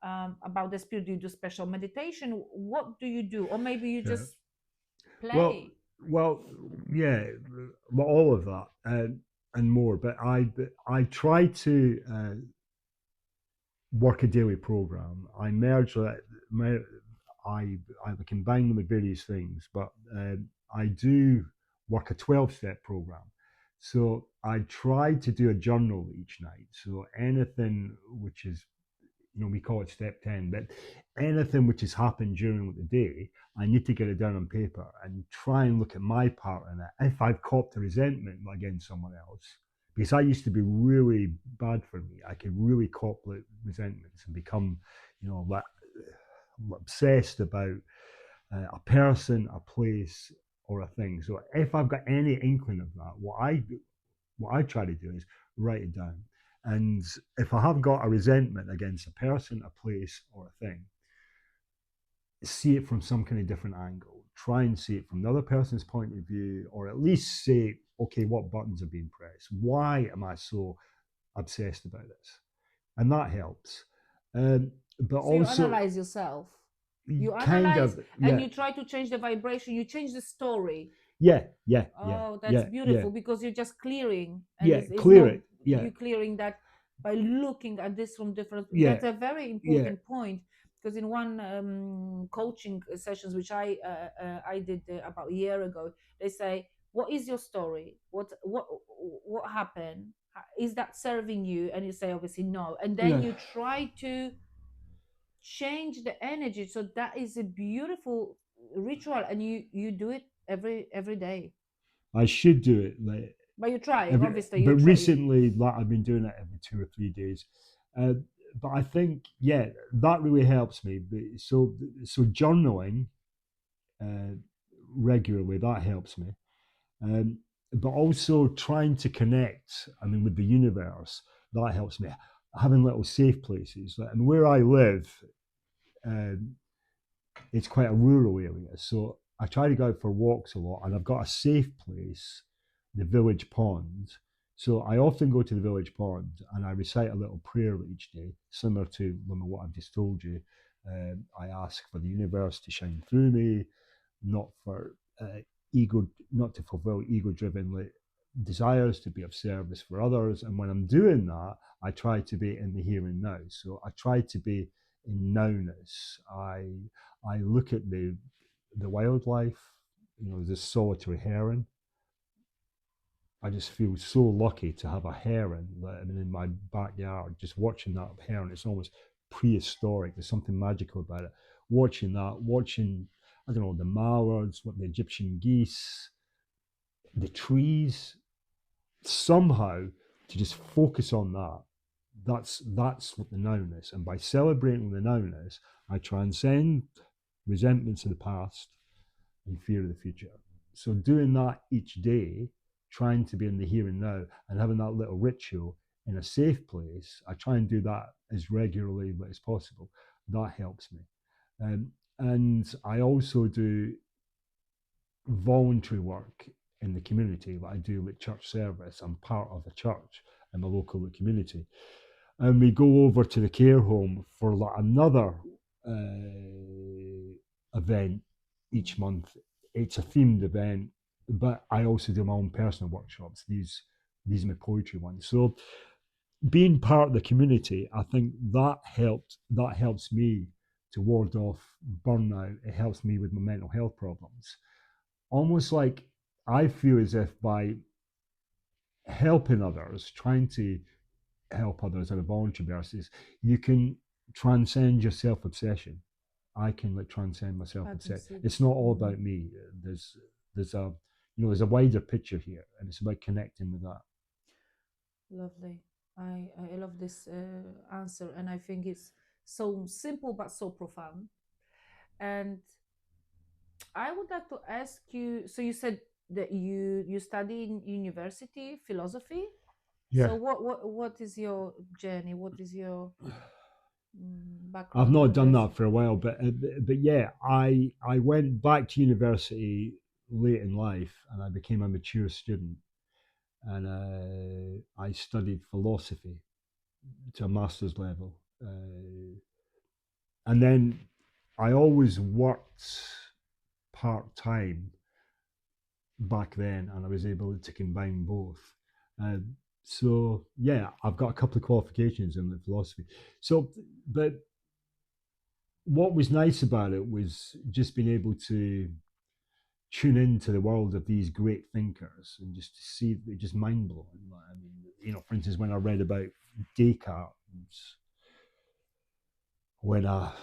about the spirit. Do you do special meditation? What do you do? Or maybe you just play? Well, yeah, all of that and more. But I try to work a daily program. I I combine them with various things, but I do work a 12-step program. So I try to do a journal each night. So anything which is, we call it step 10, but anything which has happened during the day, I need to get it down on paper and try and look at my part in it. If I've copped a resentment against someone else, because I used to be really bad for me, I could really cop resentments and become, like obsessed about a person, a place, or a thing. So if I've got any inkling of that, what I try to do is write it down. And if I have got a resentment against a person, a place, or a thing, see it from some kind of different angle. Try and see it from the other person's point of view, or at least say, okay, what buttons are being pressed? Why am I so obsessed about this? And that helps. But so also, you analyze yourself. You kind analyze, of, and you try to change the vibration. You change the story. Oh, that's beautiful, because you're just clearing. And it's clear it. You're clearing that by looking at this from different. That's a very important point, because in one coaching sessions which I did about a year ago, they say, "What is your story? What happened? Is that serving you?" And you say, "Obviously no." And then you try to change the energy. So that is a beautiful ritual, and you do it every day. I should do it, but you're trying, obviously. But recently, I've been doing it every 2 or 3 days. but I think, yeah, that really helps me. So journaling uh, regularly, that helps me. Um, but also trying to connect, I mean, with the universe, that helps me. Having little safe places, and where I live, um, it's quite a rural area, so I try to go out for walks a lot, and I've got a safe place, the village pond. So I often go to the village pond and I recite a little prayer each day, similar to what I've just told you. I ask for the universe to shine through me, not for ego, not to fulfill ego-driven desires, to be of service for others. And when I'm doing that, I try to be in the here and now. So I try to be in nowness. I look at the wildlife. You know, this solitary heron. I just feel so lucky to have a heron. I mean, in my backyard, just watching that heron. It's almost prehistoric. There's something magical about it. Watching that, watching, I don't know, the mallards, what the Egyptian geese, the trees. Somehow, to just focus on that. That's what the noun is. And by celebrating the noun is, I transcend resentments of the past and fear of the future. So doing that each day, trying to be in the here and now and having that little ritual in a safe place, I try and do that as regularly as possible. That helps me. And I also do voluntary work in the community. Like I do like church service. I'm part of a church in my local community. And we go over to the care home for like another event each month. It's a themed event, but I also do my own personal workshops. These are my poetry ones. So being part of the community, I think that helps me to ward off burnout. It helps me with my mental health problems. Almost like I feel as if by helping others, trying to help others on a voluntary basis, you can transcend your self obsession. I can like transcend my self obsession. It's not all about me. There's a there's a wider picture here, and it's about connecting with that. Lovely. I love this answer, and I think it's so simple but so profound. And I would like to ask you. So you said that you study in university philosophy. Yeah. So what is your journey? What is your I've background not with done this? that for a while, but yeah, I went back to university late in life, and I became a mature student, and I studied philosophy to a master's level, and then I always worked part time back then, and I was able to combine both. Uh, so yeah, I've got a couple of qualifications in the philosophy. So, but what was nice about it was just being able to tune into the world of these great thinkers and just to see it, just mind blowing. I mean, for instance, when I read about Descartes, when I,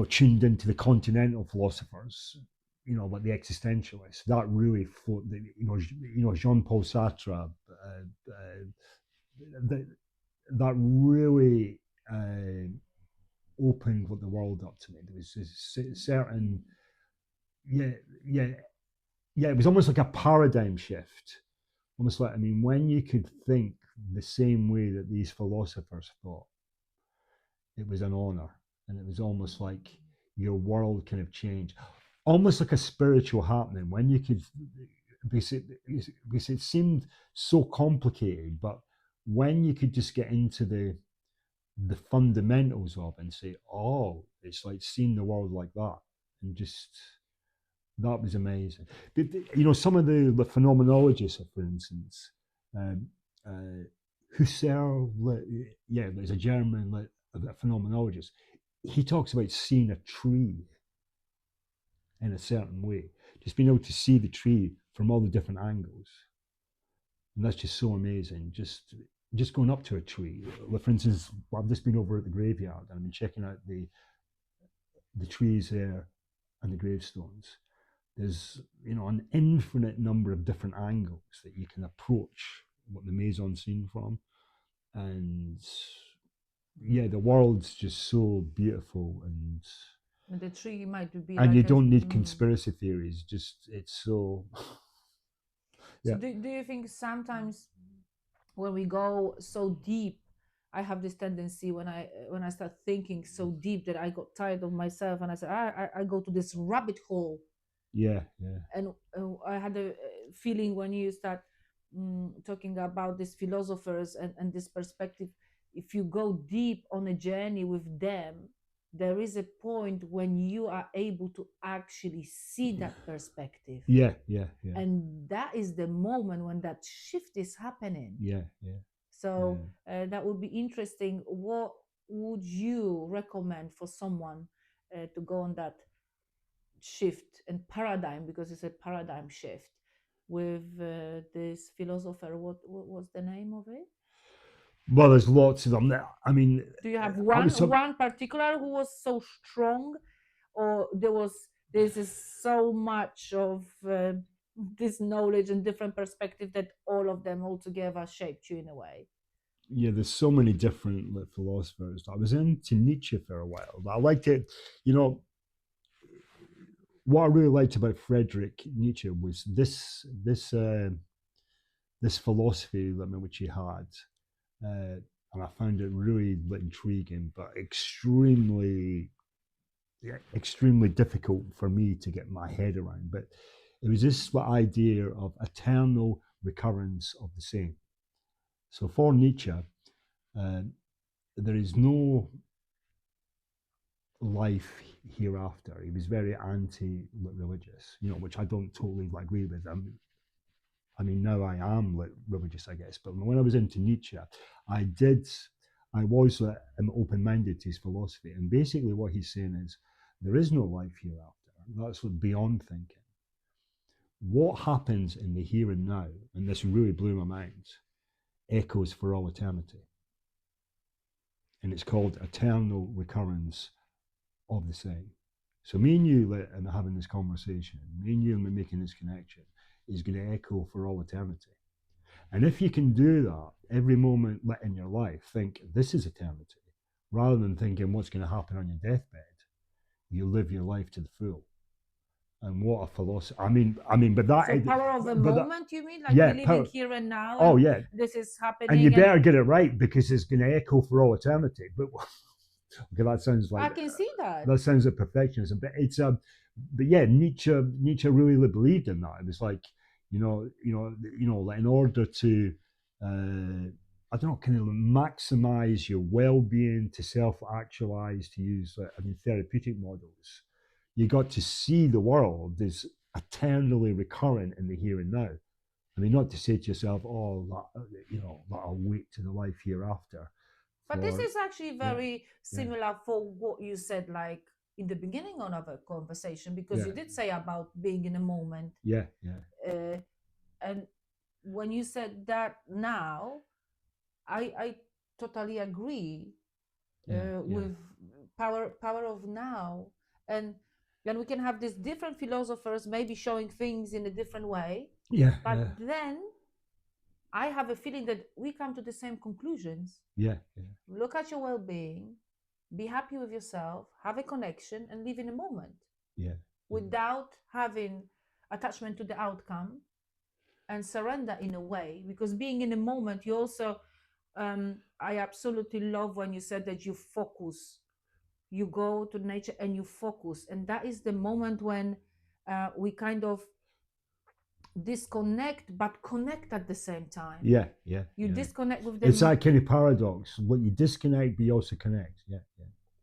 tuned into the continental philosophers, like the existentialists, that really Jean-Paul Sartre, that that really opened what the world up to me. There was a certain, yeah, yeah, yeah. It was almost like a paradigm shift. Almost like, I mean, when you could think the same way that these philosophers thought, it was an honor, and it was almost like your world kind of changed, almost like a spiritual happening. When you could, because it seemed so complicated, but when you could just get into the fundamentals of it and say, oh, it's like seeing the world like that, and just that was amazing. But, some of the phenomenologists, for instance, um, uh, Husserl, yeah, there's a German a phenomenologist. He talks about seeing a tree in a certain way, just being able to see the tree from all the different angles, and that's just so amazing. Just going up to a tree. Like, for instance, I've just been over at the graveyard and I've been checking out the trees there and the gravestones. There's an infinite number of different angles that you can approach what the mise en scene from, and yeah, the world's just so beautiful, And the tree might be and like you a. don't need conspiracy theories. Just it's so So yeah, do you think sometimes when we go so deep, I have this tendency when I start thinking so deep that I got tired of myself and I said I go to this rabbit hole. yeah, yeah, And I had a feeling when you start talking about these philosophers and this perspective, if you go deep on a journey with them, there is a point when you are able to actually see that perspective, yeah, yeah, yeah, and that is the moment when that shift is happening. yeah, yeah. So that would be interesting. What would you recommend for someone to go on that shift and paradigm, because it's a paradigm shift with this philosopher? What was the name of it? Well, there's lots of them. I mean, Do you have I was one particular who was so strong, or there's is so much of this knowledge and different perspective that all of them all together shaped you in a way? yeah, there's so many different philosophers. I was into Nietzsche for a while. I liked it. You know, what I really liked about Friedrich Nietzsche was this philosophy which he had, and I found it really intriguing, but extremely difficult for me to get my head around. But it was this idea of eternal recurrence of the same. So for Nietzsche, there is no life hereafter. He was very anti-religious, which I don't totally agree with. I mean, now I am religious, I guess, but when I was into Nietzsche, I did, I was open-minded to his philosophy, and basically what he's saying is there is no life hereafter. That's what beyond thinking. What happens in the here and now, and this really blew my mind, echoes for all eternity, and it's called eternal recurrence of the same. So me and you and having this conversation, me and you and making this connection is going to echo for all eternity. And if you can do that every moment in your life, think this is eternity, rather than thinking what's going to happen on your deathbed, you live your life to the full. And what a philosophy! But that, So power of the but that, moment, you mean, like yeah, we're living here and now, oh and yeah, this is and you happening, and better get it right because it's going to echo for all eternity. But okay, that sounds like I can see that. that sounds like perfectionism, but it's but yeah, Nietzsche really believed in that. It was like like in order to I don't know, kind of maximize your well-being, to self-actualize, to use therapeutic models, you got to see the world as eternally recurrent in the here and now. I mean, not to say to yourself, "Oh, that I'll wait to the life hereafter." But this For is actually yeah, very yeah, similar for what you said, like in the beginning of our conversation, because yeah, you did say about being in a moment. yeah, yeah, Uh, and when you said that now, I totally agree yeah, yeah, with power of now. And then we can have these different philosophers maybe showing things in a different way, yeah, but then I have a feeling that we come to the same conclusions. yeah, yeah, Look at your well-being, be happy with yourself, have a connection, and live in a moment yeah, without having attachment to the outcome, and surrender in a way. Because being in a moment, you also, I absolutely love when you said that you focus. You go to nature and you focus, and that is the moment when we kind of disconnect but connect at the same time. yeah, yeah, You yeah. disconnect with It's them. that kind of paradox. When you disconnect, but you also connect. Yeah,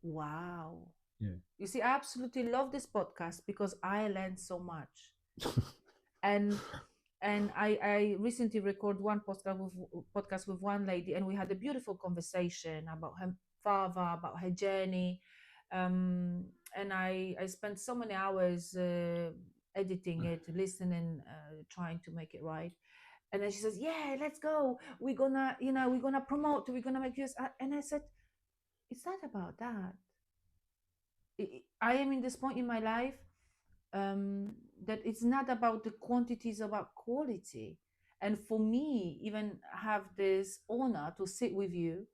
Wow. yeah, You see, I absolutely love this podcast because I learned so much. And I recently recorded one podcast with one lady, and we had a beautiful conversation about her father, about her journey. And I spent so many hours editing it, listening, trying to make it right. And then she says, "Yeah, let's go. We're gonna promote. We're gonna make this." And I said, "It's not about that. I am in this point in my life that it's not about the quantity, it's about quality. And for me, even have this honor to sit with you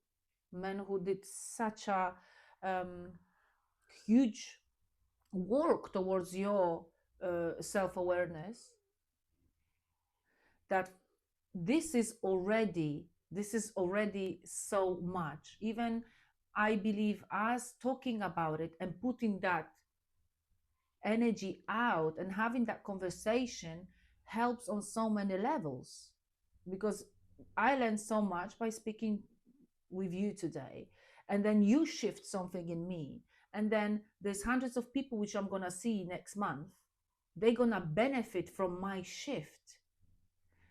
men who did such a huge work towards your self-awareness, that this is already so much. Even I believe us talking about it and putting that energy out and having that conversation helps on so many levels, because I learned so much by speaking with you today, and then you shift something in me, and then there's hundreds of people which I'm going to see next month, they're going to benefit from my shift.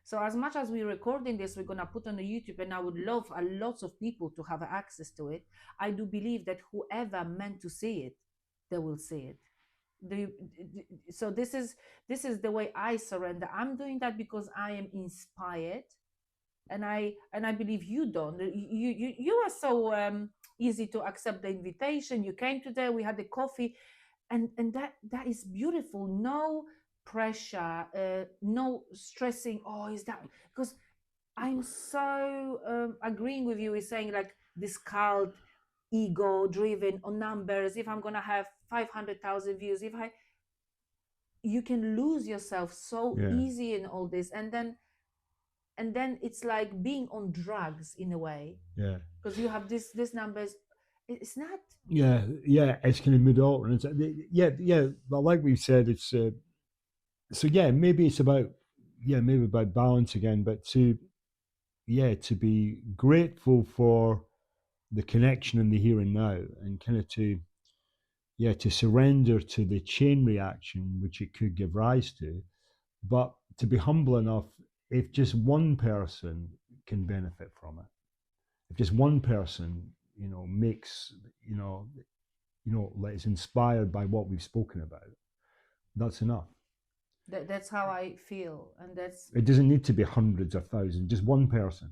So as much as we're recording this, we're going to put on the YouTube, and I would love a lot of people to have access to it. I do believe that whoever meant to see it, they will see it. So this is the way I surrender. I'm doing that because I am inspired, and I believe you don't. You are so easy to accept the invitation. You came today. We had the coffee, and that is beautiful. No pressure, no stressing. Oh, is that because I'm so agreeing with you. Is saying like this cult, ego driven on numbers. If I'm gonna have 500,000 views, if I, you can lose yourself so easy in all this, and then it's like being on drugs in a way. Yeah. Because you have this numbers. It's not. Yeah, it's kind of mid alternate. Yeah. But like we said, it's so yeah. Maybe it's about maybe about balance again, but to be grateful for the connection in the here and now, and kind of to surrender to the chain reaction which it could give rise to, but to be humble enough, if just one person can benefit from it, if just one person makes like is inspired by what we've spoken about, that's enough. That's how I feel, and it doesn't need to be hundreds or thousands, just one person.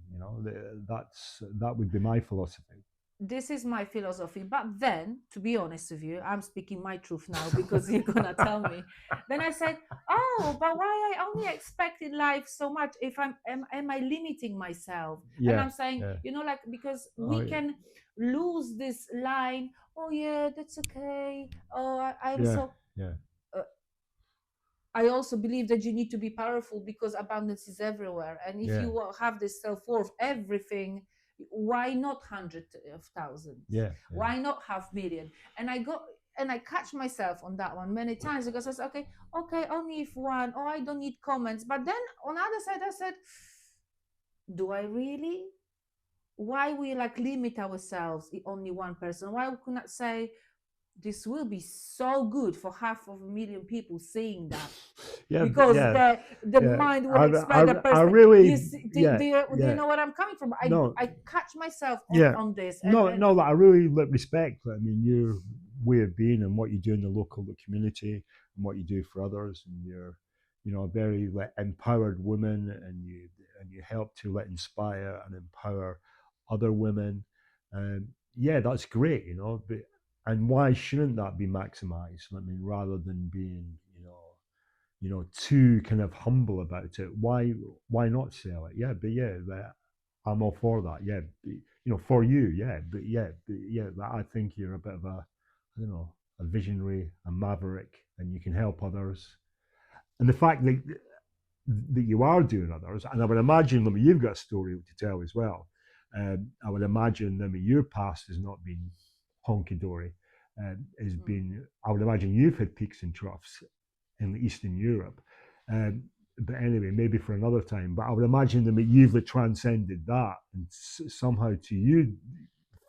That would be my philosophy. This is my philosophy. But then, to be honest with you, I'm speaking my truth now because you're gonna tell me. Then I said, oh, but why I only expect in life so much? If am I limiting myself? And I'm saying, like, because we can lose this line. Oh yeah, that's okay. Oh, I'm so. I also believe that you need to be powerful because abundance is everywhere. And if you have this self-worth, everything, why not hundreds of thousands? Why not half million? And I catch myself on that one many times because I said, okay, only if one, oh, I don't need comments. But then on the other side, I said, do I really? Why we like limit ourselves in only one person? Why we could not say, this will be so good for 500,000 people seeing that, because the mind will expect the person. Do you know where I'm coming from? I catch myself on this. I really respect. I mean, your way of being and what you do in the local community and what you do for others, and you're a very empowered woman, and you help to inspire and empower other women. That's great. But and why shouldn't that be maximized? I mean, rather than being, too kind of humble about it, why not sell it? I'm all for that. For you, but I think you're a bit of a, a visionary, a maverick, and you can help others. And the fact that you are doing others, and I would imagine, you've got a story to tell as well. I would imagine, your past has not been honky-dory. Has been, I would imagine you've had peaks and troughs in Eastern Europe. But anyway, maybe for another time. But I would imagine that you've transcended that, and somehow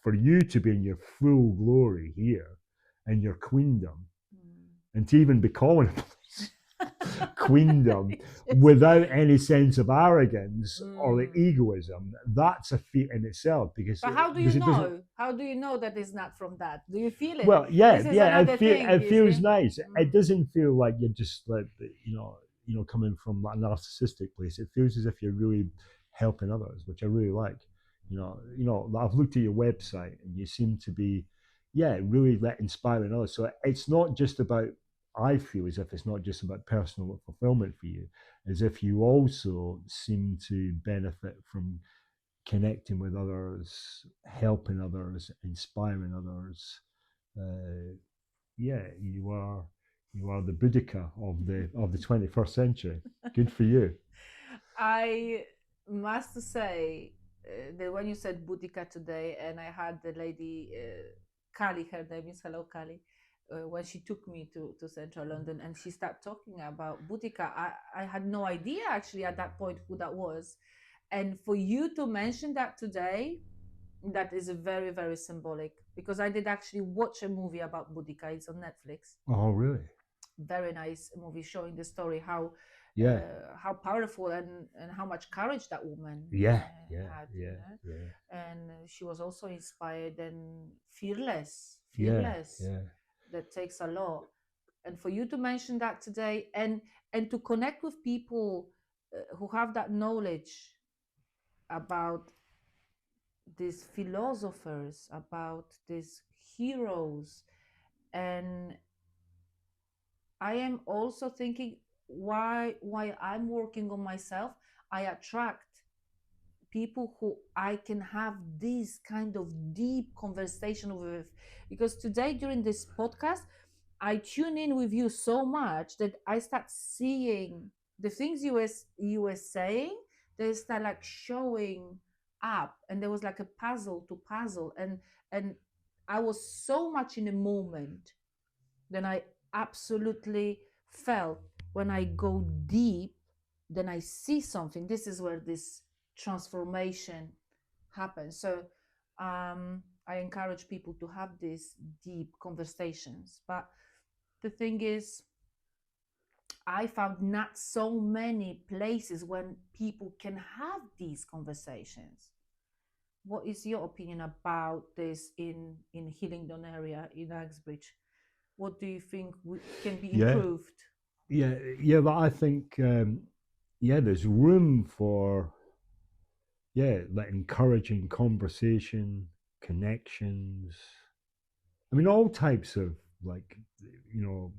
for you to be in your full glory here, in your queendom, and to even be calling queendom without any sense of arrogance or egoism, that's a feat in itself. But how do you know? How do you know that it's not from that? Do you feel it? Well, it feels nice. It doesn't feel like you're just coming from a narcissistic place. It feels as if you're really helping others, which I really like. I've looked at your website, and you seem to be really inspiring others. So it's not just about, I feel as if it's not just about personal fulfillment for you, as if you also seem to benefit from connecting with others, helping others, inspiring others. Yeah, you are the Boudica of the 21st century. Good for you. I must say that when you said Boudica today, and I had the lady Kali, her name is, hello Kali, when she took me to central London and she started talking about Boudica, I had no idea actually at that point who that was. And for you to mention that today, that is very, very symbolic, because I did actually watch a movie about Boudica. It's on Netflix. Oh, really? Very nice movie showing the story Yeah. how powerful and how much courage that woman Yeah, had, you know. yeah. And she was also inspired and fearless. Yeah, yeah. That takes a lot. And for you to mention that today, and to connect with people who have that knowledge about these philosophers, about these heroes. And I am also thinking why I'm working on myself, I attract people who I can have this kind of deep conversation with. Because today during this podcast, I tune in with you so much that I start seeing the things you were saying, they start like showing up, and there was like a puzzle to puzzle, and I was so much in a moment. Then I absolutely felt when I go deep, then I see something. This is where this transformation happens. So I encourage people to have these deep conversations. But the thing is, I found not so many places when people can have these conversations. What is your opinion about this in Hillingdon area, in Uxbridge? What do you think can be improved? Yeah, but I think there's room for like encouraging conversation, connections. I mean, all types of, like, you know,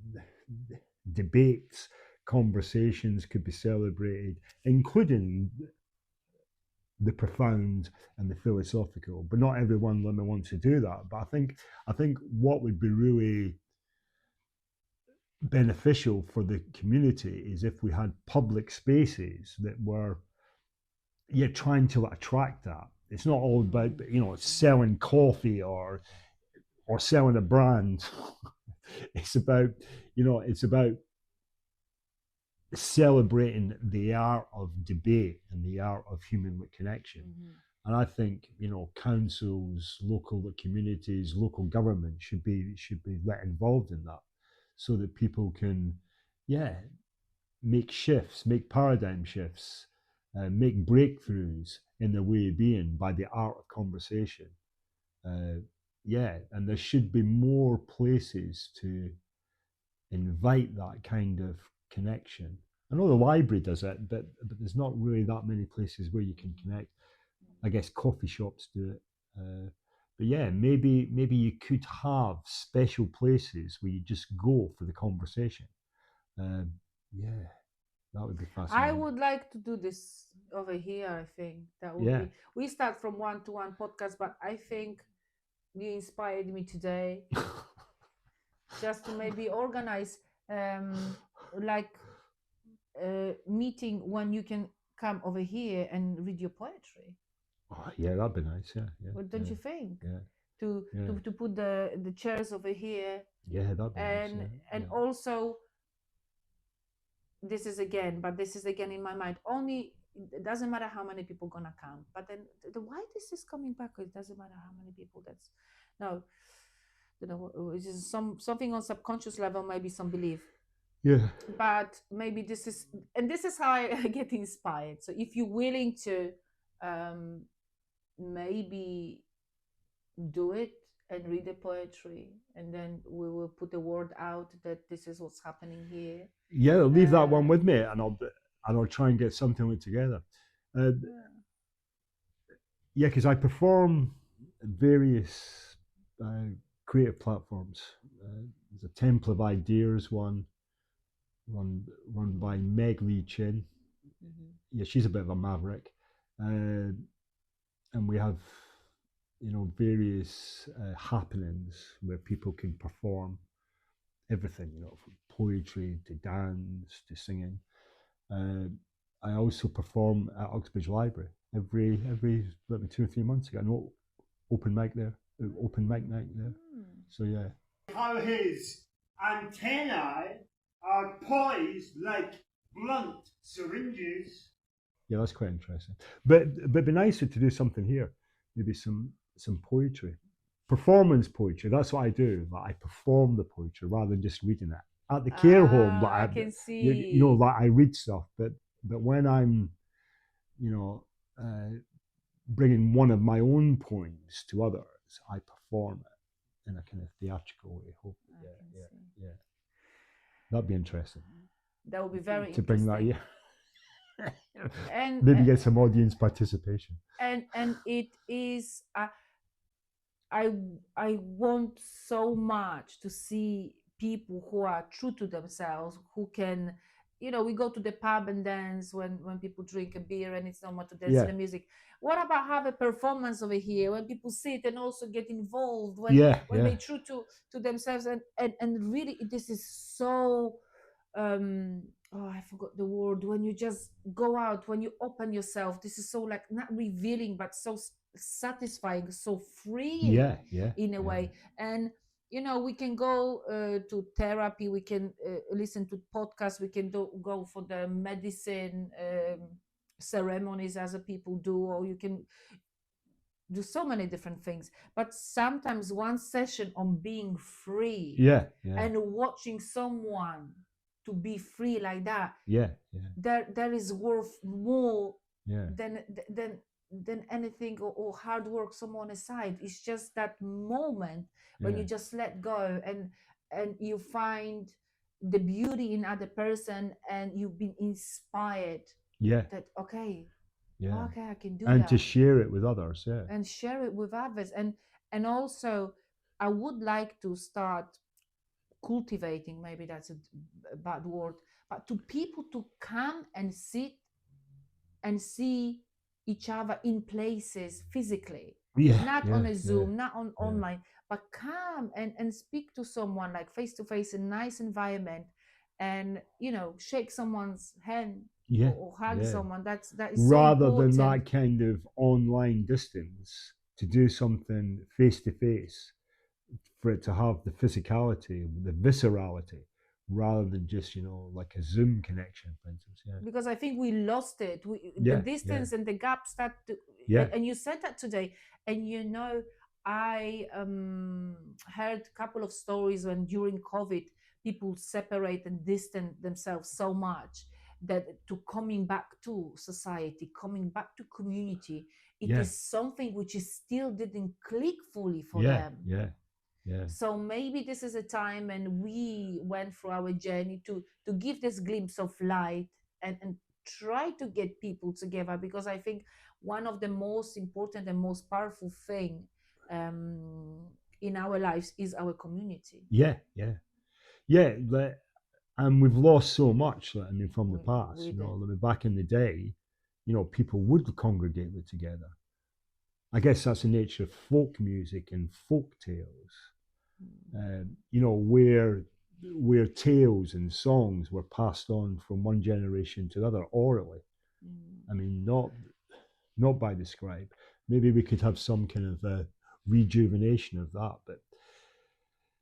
debates, conversations could be celebrated, including the profound and the philosophical. But not everyone wants to do that. But I think what would be really beneficial for the community is if we had public spaces that were trying to attract that. It's not all about selling coffee or selling a brand. It's about celebrating the art of debate and the art of human connection. And I think councils, local communities, local government should be let involved in that, so that people can make shifts, make paradigm shifts, make breakthroughs in their way of being by the art of conversation. And there should be more places to invite that kind of connection. I know the library does it, but there's not really that many places where you can connect. I guess coffee shops do it. But maybe you could have special places where you just go for the conversation. That would be fascinating. I would like to do this over here. I think that would be. We start from one-to-one podcast, but I think you inspired me today just to maybe organize like a meeting when you can come over here and read your poetry. Oh, yeah, that'd be nice. Yeah. What don't you think? Yeah. To put the chairs over here. Yeah, that'd be nice. And also, this is again in my mind. Only it doesn't matter how many people gonna come, but then why this is coming back? It doesn't matter how many people. That's no, it's just something on subconscious level, maybe some belief. Yeah. But maybe this is how I get inspired. So if you're willing to, maybe do it and read the poetry, and then we will put the word out that this is what's happening here. Yeah, leave that one with me, and I'll try and get something together. Because I perform various creative platforms. There's a Temple of Ideas one, run by Meg Lee Chin. Yeah, she's a bit of a maverick. and we have, various happenings where people can perform everything, from poetry to dance to singing. Uh, I also perform at Uxbridge Library every let me 2 or 3 months. I got an open mic there, open mic night there. So yeah. How his antennae are poised like blunt syringes. Yeah, that's quite interesting. But it'd be nicer to do something here. Maybe some poetry, performance poetry. That's what I do. Like I perform the poetry rather than just reading it. At the care home, I like can like I read stuff. But when I'm, you know, bringing one of my own poems to others, I perform it in a kind of theatrical way. Hope. Yeah. That'd be interesting. That would be very to bring that. interesting. Yeah. And maybe get some audience participation. And it is I want so much to see people who are true to themselves, who can, we go to the pub and dance when people drink a beer and it's normal to dance to Yeah. the music. What about have a performance over here when people sit and also get involved, when Yeah. they true to themselves, and really this is so I forgot the word, when you just go out, when you open yourself, this is so like not revealing but so satisfying, so freeing. Yeah. In a way. And we can go to therapy, we can listen to podcasts, we can go for the medicine ceremonies as a people do, or you can do so many different things, but sometimes one session on being free, Yeah. and watching someone to be free like that, Yeah. there is worth more Yeah. than anything, or hard work someone aside. It's just that moment when you just let go, and you find the beauty in other person, and you've been inspired. Yeah. That okay, I can do and that, to share it with others. Yeah. and share it with others. And also I would like to start cultivating, maybe that's a bad word, but to people to come and sit and see each other in places physically, Yeah. not on a Zoom, Yeah. not on online, but come and speak to someone like face to face in a nice environment, and shake someone's hand, Yeah. or hug Yeah. someone. That is so Rather than important. that kind of online distance, to do something face to face, for it to have the physicality, the viscerality, rather than just like a Zoom connection, for instance. Yeah. Because I think we lost it. The Yeah. distance and the gap start to. Yeah. And you said that today, and I heard a couple of stories when during COVID people separate and distance themselves so much that to coming back to society, coming back to community, it Yeah. is something which is still didn't click fully for Yeah. them. Yeah. So maybe this is a time, and we went through our journey to give this glimpse of light, and try to get people together, because I think one of the most important and most powerful thing in our lives is our community. Yeah. And we've lost so much. From the We, past. we did. Back in the day, people would congregate together. I guess that's the nature of folk music and folk tales. Where tales and songs were passed on from one generation to another orally. Not by the scribe. Maybe we could have some kind of rejuvenation of that. But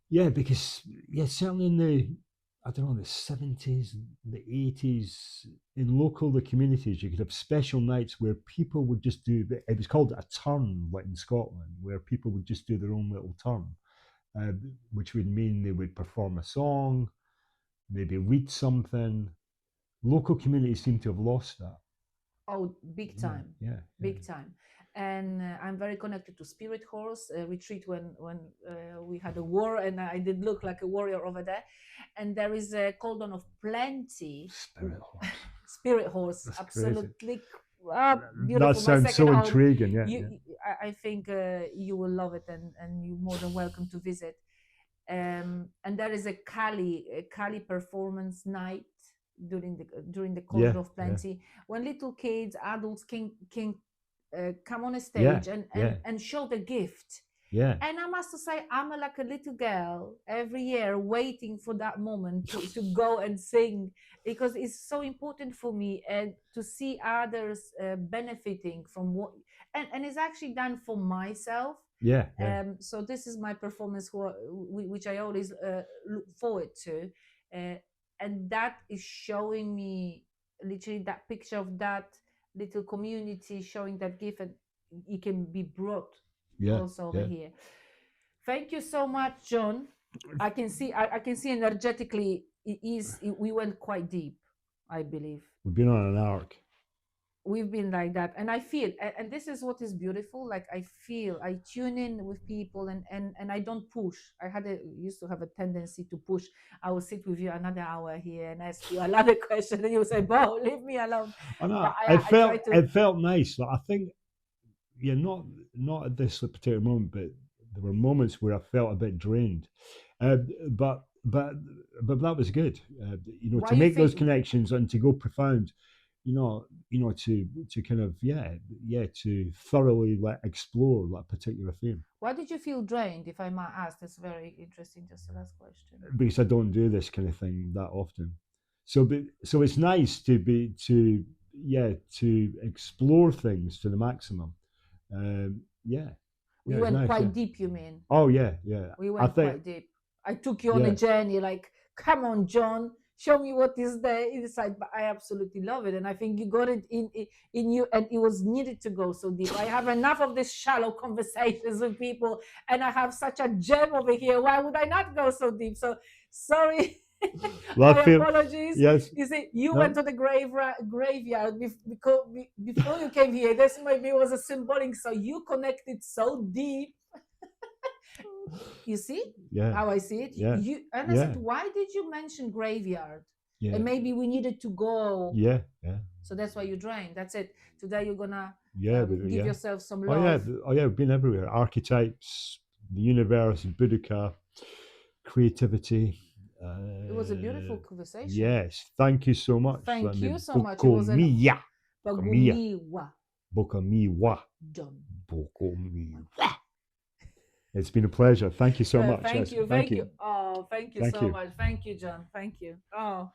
yeah, because certainly in the 70s, the 80s, in the communities, you could have special nights where people would just do. It was called a turn, in Scotland, where people would just do their own little turn. Which would mean they would perform a song, maybe read something. Local communities seem to have lost that. Oh, big time. Yeah. Big time. And I'm very connected to Spirit Horse retreat, when we had a war, and I did look like a warrior over there. And there is a cauldron of plenty. Spirit Horse. Spirit Horse, That's absolutely beautiful. That sounds so home. intriguing. Yeah. I think you will love it, and you're more than welcome to visit. And there is a Kali performance night during the cauldron of plenty, when little kids, adults can come on a Yeah, stage and yeah. and show the gift. Yeah, And I must say, I'm like a little girl every year waiting for that moment to go and sing, because it's so important for me to see others benefiting from what, and it's actually done for myself. yeah, yeah, So this is my performance, which I always look forward to. And that is showing me literally that picture of that little community showing that gift, and it can be brought yeah, also over yeah. here. Thank you so much, John. I can see energetically we went quite deep, I believe. We've been on an arc. We've been like that, and I feel, and this is what is beautiful, like I feel, I tune in with people, and I don't push. Used to have a tendency to push. I will sit with you another hour here and ask you another question, and you say, Bo, leave me alone. I know. But It I felt try to. it felt nice. Like, I think, yeah, not at this particular moment, but there were moments where I felt a bit drained. Uh, but but but that was good. Why To you make those think? connections and to go profound. To kind of to thoroughly explore that particular theme. Why did you feel drained, if I might ask? That's very interesting. Just the last question. Because I don't do this kind of thing that often. So it's nice to explore things to the maximum. Yeah, We yeah, it's went nice. quite Yeah. deep, you mean? Oh yeah, yeah. We I went think quite deep. I took you on a yeah, journey, like, come on, John, show me what is there inside. But I absolutely love it, and I think you got it in you, and it was needed to go so deep. I have enough of these shallow conversations with people, and I have such a gem over here. Why would I not go so deep? So sorry. well, My I feel apologies. yes. You see, you No, went to the graveyard before you came here. This maybe was a symbolic. So you connected so deep. You see yeah, how I see it? yeah, And I yeah, said, why did you mention graveyard? yeah, And maybe we needed to go. yeah, yeah, So that's why you drained. That's it. Today you're gonna yeah, give yourself some Oh yeah, love. we've been everywhere. Archetypes, the universe, Boudica, creativity. It was a beautiful conversation. Yes, thank you so much. Thank Let me you so much. It was an Bokomiya. Bagumiwa. Bokomiwa. John. Bokomiwa. It's been a pleasure. Thank you so much. Thank Yes, you. Thank you. Oh, thank you Thank so you. much. Thank you, John. Thank you. Oh.